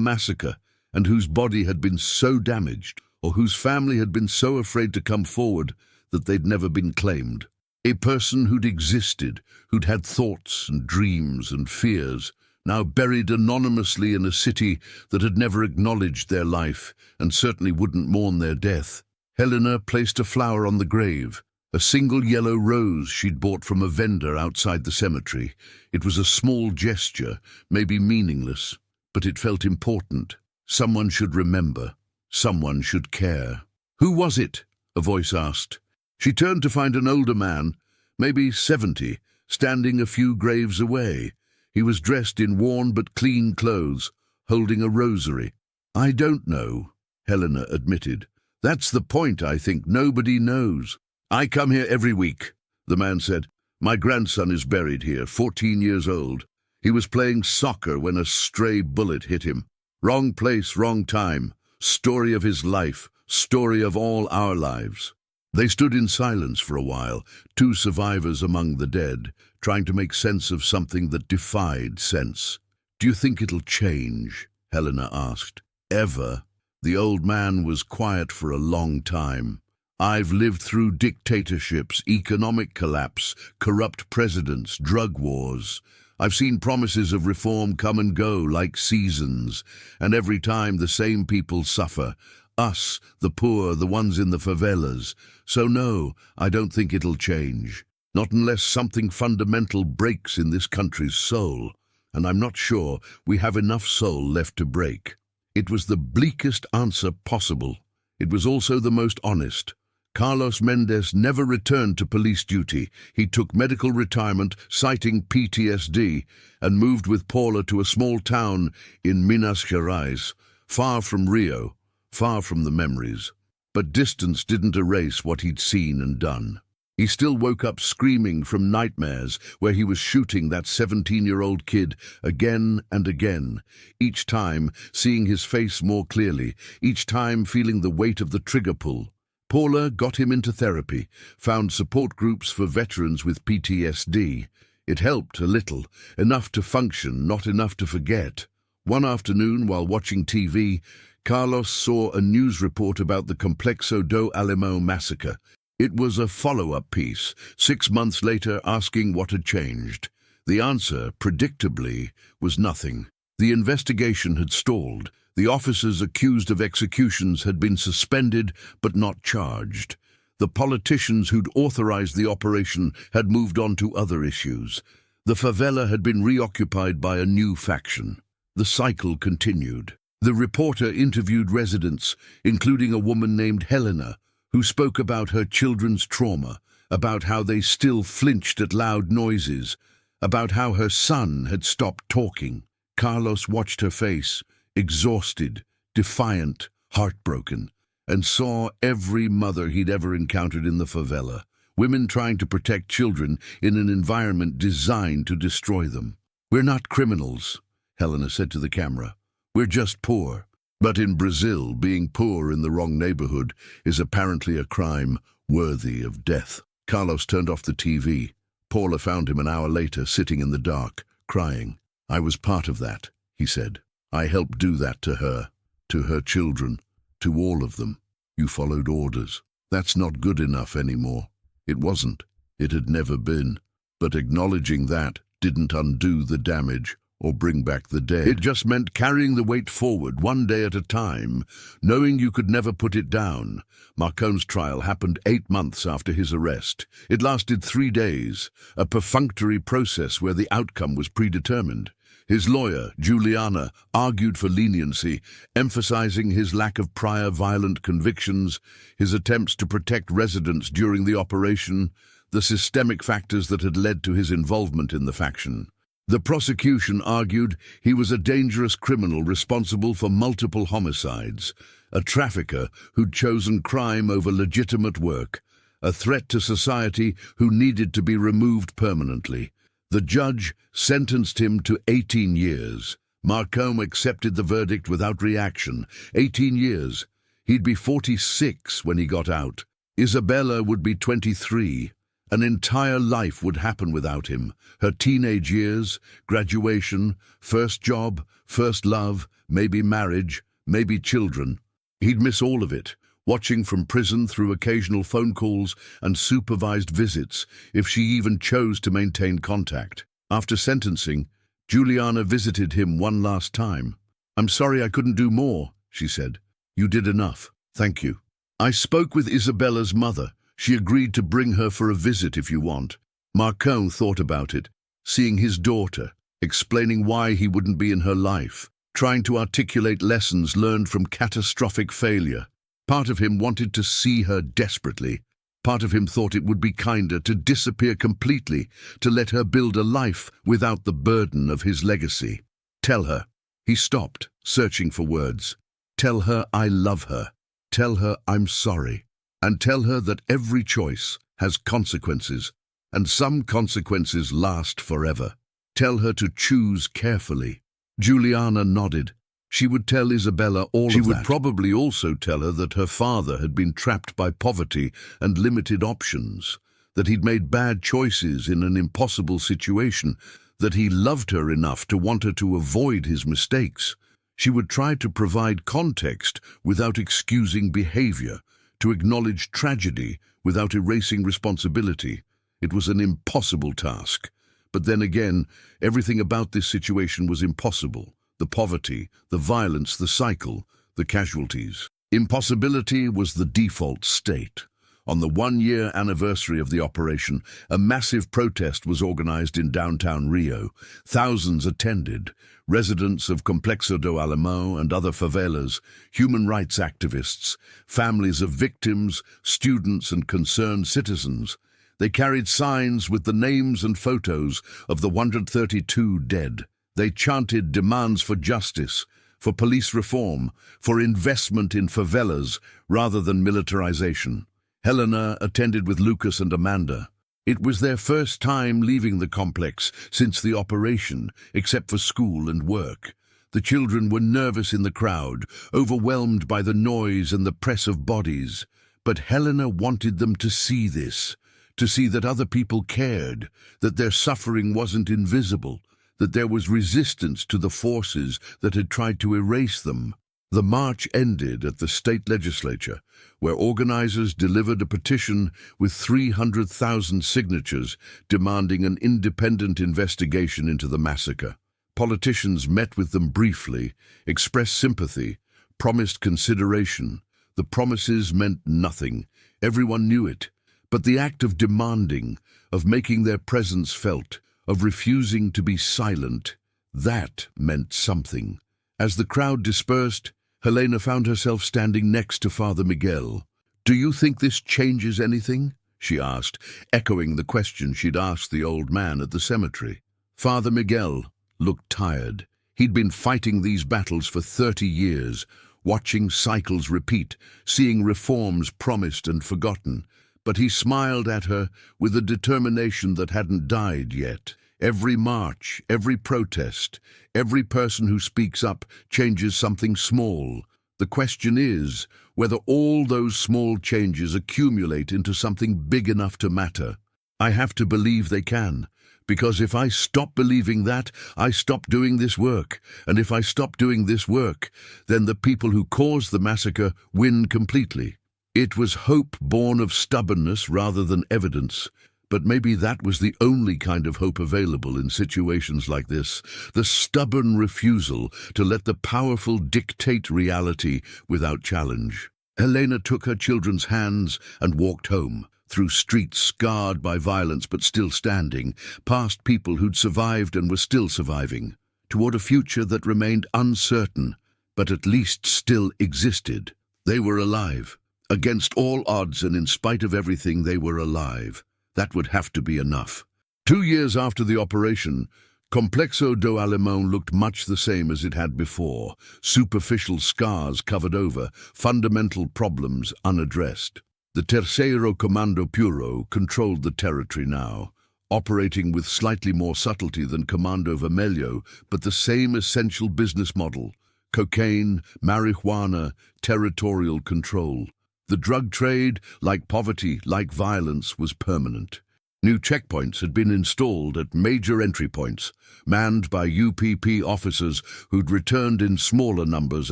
massacre and whose body had been so damaged, or whose family had been so afraid to come forward that they'd never been claimed. A person who'd existed, who'd had thoughts and dreams and fears, now buried anonymously in a city that had never acknowledged their life and certainly wouldn't mourn their death. Helena placed a flower on the grave, a single yellow rose she'd bought from a vendor outside the cemetery. It was a small gesture, maybe meaningless, but it felt important. Someone should remember. Someone should care. "Who was it?" a voice asked. She turned to find an older man, maybe 70, standing a few graves away. He was dressed in worn but clean clothes, holding a rosary. "I don't know," Helena admitted. "That's the point, I think. Nobody knows." "I come here every week," the man said. "My grandson is buried here, 14 years old. He was playing soccer when a stray bullet hit him. Wrong place, wrong time. Story of his life, story of all our lives." They stood in silence for a while, 2 survivors among the dead, trying to make sense of something that defied sense. "Do you think it'll change?" Helena asked. "Ever?" The old man was quiet for a long time. "I've lived through dictatorships, economic collapse, corrupt presidents, drug wars. I've seen promises of reform come and go like seasons, and every time the same people suffer. Us, the poor, the ones in the favelas. So no, I don't think it'll change. Not unless something fundamental breaks in this country's soul. And I'm not sure we have enough soul left to break." It was the bleakest answer possible. It was also the most honest. Carlos Mendez never returned to police duty. He took medical retirement, citing PTSD, and moved with Paula to a small town in Minas Gerais, far from Rio, far from the memories. But distance didn't erase what he'd seen and done. He still woke up screaming from nightmares where he was shooting that 17-year-old kid again and again, each time seeing his face more clearly, each time feeling the weight of the trigger pull. Paula got him into therapy, found support groups for veterans with PTSD. It helped a little, enough to function, not enough to forget. One afternoon, while watching TV, Carlos saw a news report about the Complexo do Alemão massacre. It was a follow-up piece, 6 months later, asking what had changed. The answer, predictably, was nothing. The investigation had stalled. The officers accused of executions had been suspended but not charged. The politicians who'd authorized the operation had moved on to other issues. The favela had been reoccupied by a new faction. The cycle continued. The reporter interviewed residents, including a woman named Helena, who spoke about her children's trauma, about how they still flinched at loud noises, about how her son had stopped talking. Carlos watched her face, exhausted, defiant, heartbroken, and saw every mother he'd ever encountered in the favela, women trying to protect children in an environment designed to destroy them. "We're not criminals," Helena said to the camera. "We're just poor." But in Brazil, being poor in the wrong neighborhood is apparently a crime worthy of death. Carlos turned off the TV. Paula found him an hour later, sitting in the dark, crying. "I was part of that," he said. "I helped do that to her children, to all of them. You followed orders. That's not good enough anymore." It wasn't. It had never been. But acknowledging that didn't undo the damage or bring back the dead. It just meant carrying the weight forward, one day at a time, knowing you could never put it down. Marcone's trial happened 8 months after his arrest. It lasted 3 days, a perfunctory process where the outcome was predetermined. His lawyer, Juliana, argued for leniency, emphasizing his lack of prior violent convictions, his attempts to protect residents during the operation, the systemic factors that had led to his involvement in the faction. The prosecution argued he was a dangerous criminal responsible for multiple homicides, a trafficker who'd chosen crime over legitimate work, a threat to society who needed to be removed permanently. The judge sentenced him to 18 years. Marcone accepted the verdict without reaction. 18 years. He'd be 46 when he got out. Isabella would be 23. An entire life would happen without him. Her teenage years, graduation, first job, first love, maybe marriage, maybe children. He'd miss all of it, watching from prison through occasional phone calls and supervised visits, if she even chose to maintain contact. After sentencing, Juliana visited him one last time. "I'm sorry I couldn't do more," she said. "You did enough. Thank you." "I spoke with Isabella's mother. She agreed to bring her for a visit if you want." Marcone thought about it, seeing his daughter, explaining why he wouldn't be in her life, trying to articulate lessons learned from catastrophic failure. Part of him wanted to see her desperately. Part of him thought it would be kinder to disappear completely, to let her build a life without the burden of his legacy. "Tell her." He stopped, searching for words. "Tell her I love her. Tell her I'm sorry. And tell her that every choice has consequences, and some consequences last forever. Tell her to choose carefully." Juliana nodded. She would tell Isabella all of that. She would probably also tell her that her father had been trapped by poverty and limited options, that he'd made bad choices in an impossible situation, that he loved her enough to want her to avoid his mistakes. She would try to provide context without excusing behavior, to acknowledge tragedy without erasing responsibility. It was an impossible task. But then again, everything about this situation was impossible. The poverty, the violence, the cycle, the casualties. Impossibility was the default state. On the one-year anniversary of the operation, a massive protest was organized in downtown Rio. Thousands attended. Residents of Complexo do Alemão and other favelas, human rights activists, families of victims, students and concerned citizens. They carried signs with the names and photos of the 132 dead. They chanted demands for justice, for police reform, for investment in favelas rather than militarization. Helena attended with Lucas and Amanda. It was their first time leaving the complex since the operation, except for school and work. The children were nervous in the crowd, overwhelmed by the noise and the press of bodies. But Helena wanted them to see this, to see that other people cared, that their suffering wasn't invisible, that there was resistance to the forces that had tried to erase them. The march ended at the state legislature, where organizers delivered a petition with 300,000 signatures demanding an independent investigation into the massacre. Politicians met with them briefly, expressed sympathy, promised consideration. The promises meant nothing. Everyone knew it. But the act of demanding, of making their presence felt, of refusing to be silent, that meant something. As the crowd dispersed, Helena found herself standing next to Father Miguel. "Do you think this changes anything?" she asked, echoing the question she'd asked the old man at the cemetery. Father Miguel looked tired. He'd been fighting these battles for 30 years, watching cycles repeat, seeing reforms promised and forgotten. But he smiled at her with a determination that hadn't died yet. Every march, every protest, every person who speaks up changes something small. The question is whether all those small changes accumulate into something big enough to matter. I have to believe they can, because if I stop believing that, I stop doing this work. And if I stop doing this work, then the people who caused the massacre win completely. It was hope born of stubbornness rather than evidence. But maybe that was the only kind of hope available in situations like this, the stubborn refusal to let the powerful dictate reality without challenge. Helena took her children's hands and walked home, through streets scarred by violence but still standing, past people who'd survived and were still surviving, toward a future that remained uncertain, but at least still existed. They were alive. Against all odds and in spite of everything, they were alive. That would have to be enough. 2 years after the operation, Complexo do Alemão looked much the same as it had before. Superficial scars covered over, fundamental problems unaddressed. The Terceiro Comando Puro controlled the territory now, operating with slightly more subtlety than Comando Vermelho, but the same essential business model: cocaine, marijuana, territorial control. The drug trade, like poverty, like violence, was permanent. New checkpoints had been installed at major entry points, manned by UPP officers who'd returned in smaller numbers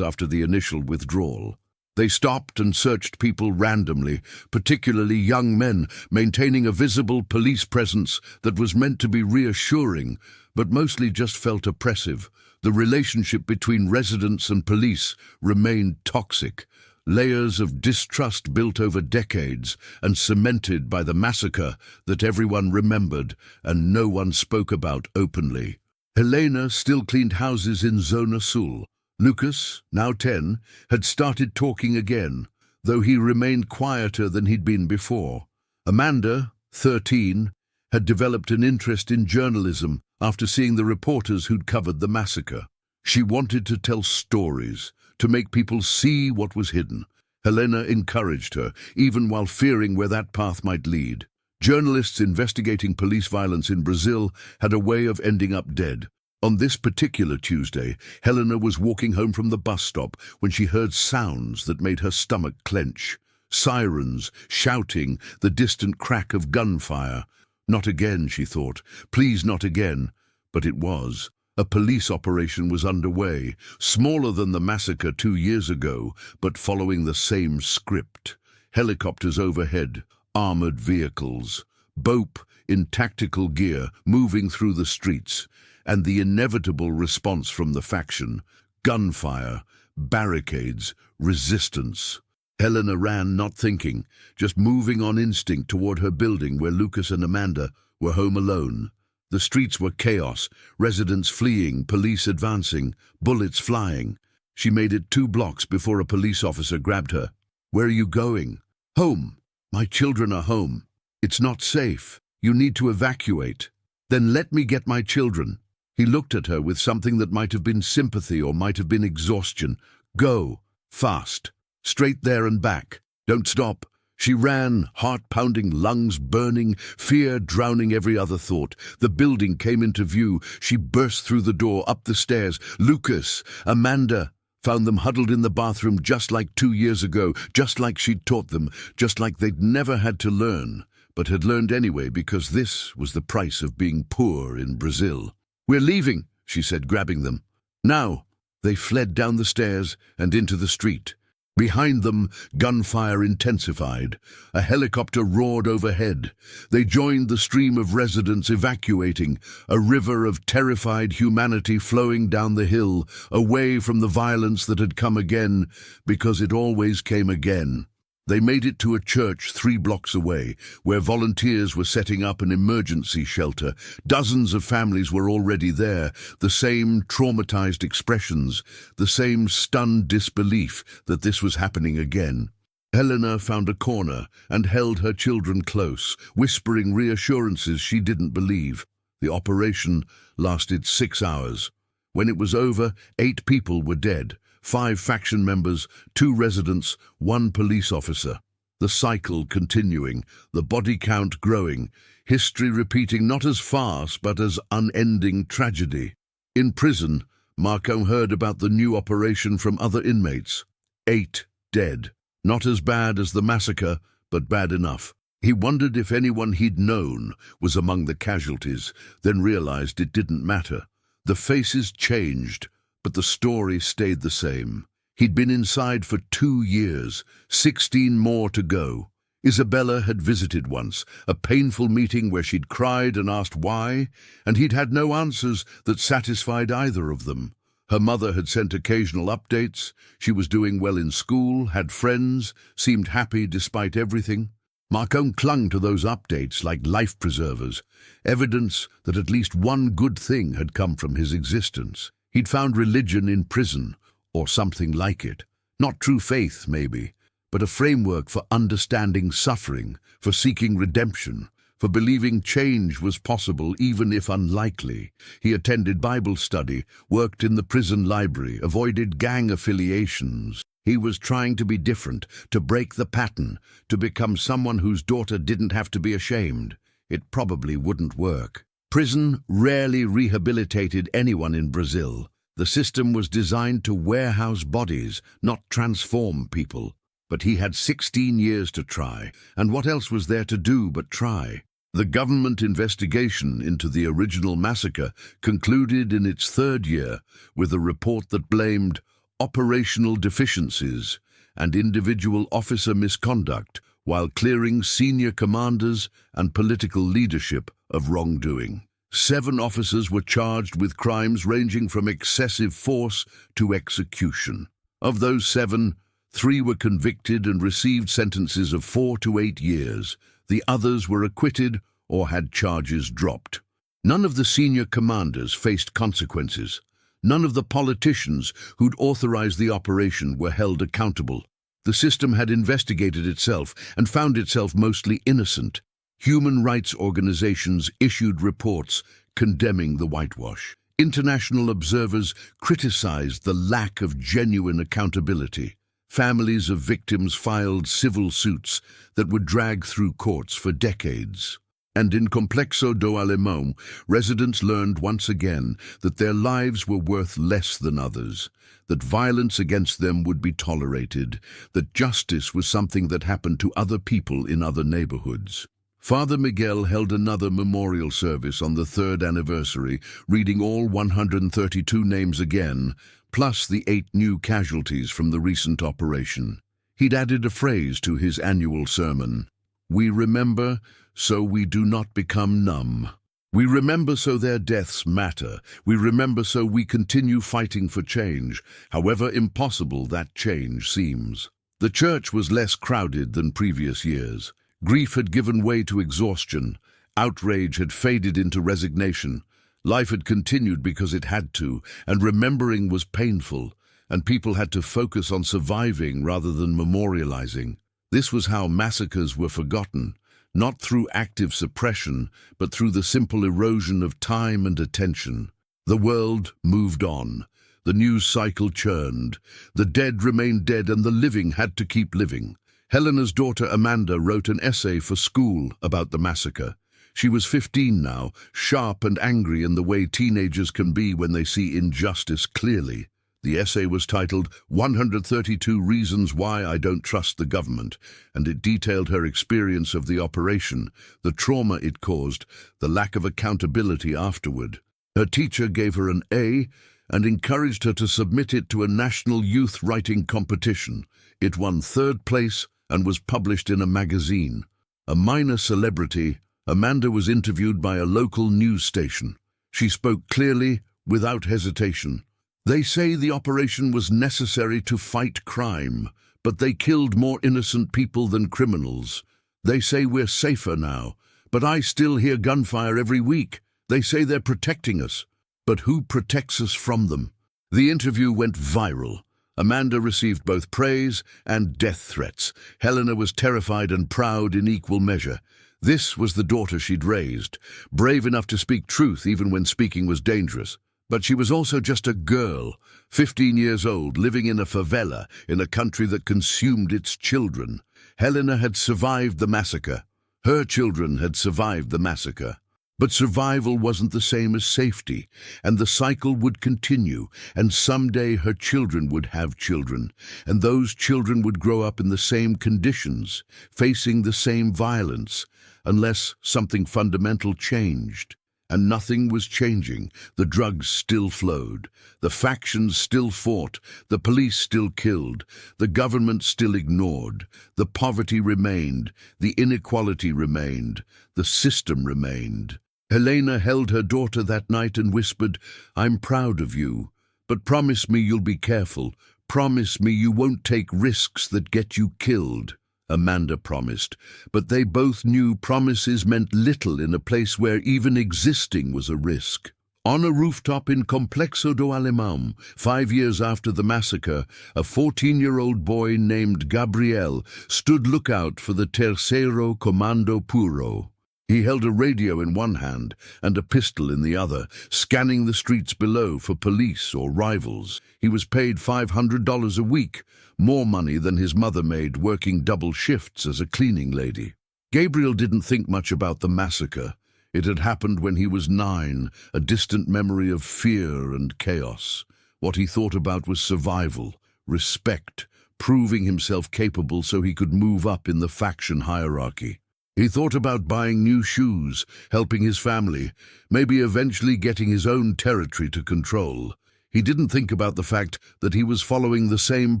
after the initial withdrawal. They stopped and searched people randomly, particularly young men, maintaining a visible police presence that was meant to be reassuring, but mostly just felt oppressive. The relationship between residents and police remained toxic. Layers of distrust built over decades and cemented by the massacre that everyone remembered and no one spoke about openly. Helena still cleaned houses in Zona Sul. Lucas, now 10, had started talking again, though he remained quieter than he'd been before. Amanda, 13, had developed an interest in journalism after seeing the reporters who'd covered the massacre. She wanted to tell stories, to make people see what was hidden. Helena encouraged her, even while fearing where that path might lead. Journalists investigating police violence in Brazil had a way of ending up dead. On this particular Tuesday, Helena was walking home from the bus stop when she heard sounds that made her stomach clench. Sirens, shouting, the distant crack of gunfire. Not again, she thought. Please, not again. But it was. A police operation was underway, smaller than the massacre 2 years ago, but following the same script. Helicopters overhead, armored vehicles, BOP in tactical gear moving through the streets, and the inevitable response from the faction: gunfire, barricades, resistance. Helena ran, not thinking, just moving on instinct toward her building where Lucas and Amanda were home alone. The streets were chaos, residents fleeing, police advancing, bullets flying. She made it 2 blocks before a police officer grabbed her. "Where are you going?" "Home. My children are home. It's not safe. You need to evacuate." "Then let me get my children." He looked at her with something that might have been sympathy or might have been exhaustion. "Go. Fast. Straight there and back. Don't stop." She ran, heart pounding, lungs burning, fear drowning every other thought. The building came into view. She burst through the door, up the stairs. Lucas, Amanda, found them huddled in the bathroom just like 2 years ago, just like she'd taught them, just like they'd never had to learn, but had learned anyway because this was the price of being poor in Brazil. "We're leaving," she said, grabbing them. "Now." They fled down the stairs and into the street. Behind them, gunfire intensified. A helicopter roared overhead. They joined the stream of residents evacuating, a river of terrified humanity flowing down the hill, away from the violence that had come again, because it always came again. They made it to a church 3 blocks away, where volunteers were setting up an emergency shelter. Dozens of families were already there, the same traumatized expressions, the same stunned disbelief that this was happening again. Helena found a corner and held her children close, whispering reassurances she didn't believe. The operation lasted 6 hours. When it was over, 8 people were dead. 5 faction members, 2 residents, 1 police officer. The cycle continuing, the body count growing, history repeating not as farce but as unending tragedy. In prison, Marco heard about the new operation from other inmates. 8 dead. Not as bad as the massacre, but bad enough. He wondered if anyone he'd known was among the casualties, then realized it didn't matter. The faces changed, but the story stayed the same. He'd been inside for 2 years, 16 more to go. Isabella had visited once, a painful meeting where she'd cried and asked why, and he'd had no answers that satisfied either of them. Her mother had sent occasional updates. She was doing well in school, had friends, seemed happy despite everything. Marcone clung to those updates like life preservers, evidence that at least one good thing had come from his existence. He'd found religion in prison, or something like it. Not true faith, maybe, but a framework for understanding suffering, for seeking redemption, for believing change was possible even if unlikely. He attended Bible study, worked in the prison library, avoided gang affiliations. He was trying to be different, to break the pattern, to become someone whose daughter didn't have to be ashamed. It probably wouldn't work. Prison rarely rehabilitated anyone in Brazil. The system was designed to warehouse bodies, not transform people. But he had 16 years to try, and what else was there to do but try? The government investigation into the original massacre concluded in its 3rd year with a report that blamed operational deficiencies and individual officer misconduct while clearing senior commanders and political leadership of wrongdoing. 7 officers were charged with crimes ranging from excessive force to execution. Of those 7, 3 were convicted and received sentences of 4 to 8 years. The others were acquitted or had charges dropped. None of the senior commanders faced consequences. None of the politicians who'd authorized the operation were held accountable. The system had investigated itself and found itself mostly innocent. Human rights organizations issued reports condemning the whitewash. International observers criticized the lack of genuine accountability. Families of victims filed civil suits that would drag through courts for decades. And in Complexo do Alemão, residents learned once again that their lives were worth less than others, that violence against them would be tolerated, that justice was something that happened to other people in other neighborhoods. Father Miguel held another memorial service on the 3rd anniversary, reading all 132 names again, plus the 8 new casualties from the recent operation. He'd added a phrase to his annual sermon: "We remember, so we do not become numb. We remember so their deaths matter. We remember so we continue fighting for change, however impossible that change seems." The church was less crowded than previous years. Grief had given way to exhaustion. Outrage had faded into resignation. Life had continued because it had to, and remembering was painful, and people had to focus on surviving rather than memorializing. This was how massacres were forgotten, not through active suppression, but through the simple erosion of time and attention. The world moved on. The news cycle churned. The dead remained dead and the living had to keep living. Helena's daughter Amanda wrote an essay for school about the massacre. She was 15 now, sharp and angry in the way teenagers can be when they see injustice clearly. The essay was titled 132 Reasons Why I Don't Trust the Government, and it detailed her experience of the operation, the trauma it caused, the lack of accountability afterward. Her teacher gave her an A and encouraged her to submit it to a national youth writing competition. It won 3rd place and was published in a magazine. A minor celebrity, Amanda was interviewed by a local news station. She spoke clearly, without hesitation. They say the operation was necessary to fight crime, but they killed more innocent people than criminals. They say we're safer now, but I still hear gunfire every week. They say they're protecting us, but who protects us from them? The interview went viral. Amanda received both praise and death threats. Helena was terrified and proud in equal measure. This was the daughter she'd raised, brave enough to speak truth even when speaking was dangerous. But she was also just a girl, 15 years old, living in a favela in a country that consumed its children. Helena had survived the massacre. Her children had survived the massacre. But survival wasn't the same as safety, and the cycle would continue, and someday her children would have children, and those children would grow up in the same conditions, facing the same violence, unless something fundamental changed. And nothing was changing. The drugs still flowed. The factions still fought. The police still killed. The government still ignored. The poverty remained. The inequality remained. The system remained. Helena held her daughter that night and whispered, "I'm proud of you, but promise me you'll be careful. Promise me you won't take risks that get you killed." Amanda promised, but they both knew promises meant little in a place where even existing was a risk. On a rooftop in Complexo do Alemão, 5 years after the massacre, a 14-year-old boy named Gabriel stood lookout for the Terceiro Comando Puro. He held a radio in one hand and a pistol in the other, scanning the streets below for police or rivals. He was paid $500 a week, more money than his mother made working double shifts as a cleaning lady. Gabriel didn't think much about the massacre. It had happened when he was 9, a distant memory of fear and chaos. What he thought about was survival, respect, proving himself capable so he could move up in the faction hierarchy. He thought about buying new shoes, helping his family, maybe eventually getting his own territory to control. He didn't think about the fact that he was following the same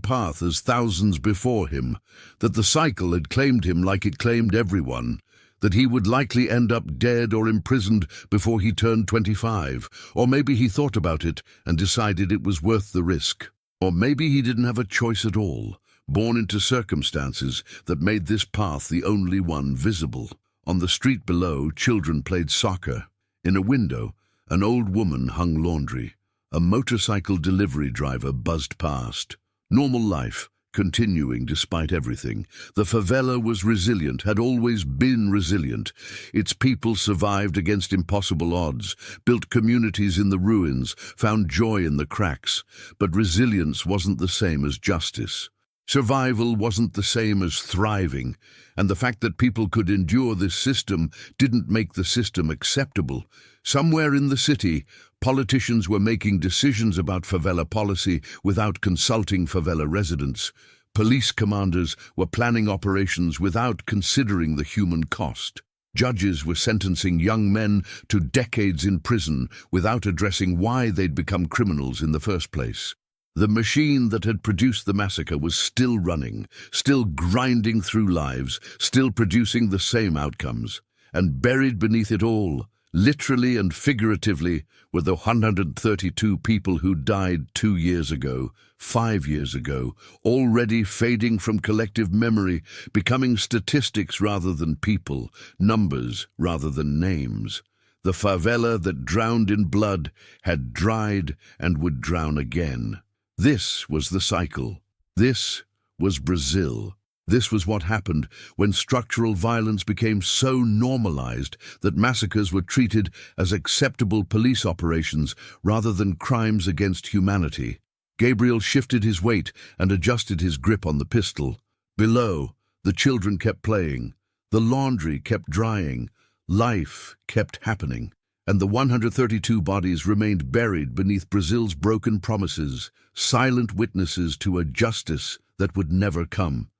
path as thousands before him, that the cycle had claimed him like it claimed everyone, that he would likely end up dead or imprisoned before he turned 25, or maybe he thought about it and decided it was worth the risk. Or maybe he didn't have a choice at all, born into circumstances that made this path the only one visible. On the street below, children played soccer. In a window, an old woman hung laundry. A motorcycle delivery driver buzzed past. Normal life, continuing despite everything. The favela was resilient, had always been resilient. Its people survived against impossible odds, built communities in the ruins, found joy in the cracks. But resilience wasn't the same as justice. Survival wasn't the same as thriving, and the fact that people could endure this system didn't make the system acceptable. Somewhere in the city, politicians were making decisions about favela policy without consulting favela residents. Police commanders were planning operations without considering the human cost. Judges were sentencing young men to decades in prison without addressing why they'd become criminals in the first place. The machine that had produced the massacre was still running, still grinding through lives, still producing the same outcomes. And buried beneath it all, literally and figuratively, were the 132 people who died 2 years ago, 5 years ago, already fading from collective memory, becoming statistics rather than people, numbers rather than names. The favela that drowned in blood had dried and would drown again. This was the cycle. This was Brazil. This was what happened when structural violence became so normalized that massacres were treated as acceptable police operations rather than crimes against humanity. Gabriel shifted his weight and adjusted his grip on the pistol. Below, the children kept playing. The laundry kept drying. Life kept happening. And the 132 bodies remained buried beneath Brazil's broken promises, silent witnesses to a justice that would never come.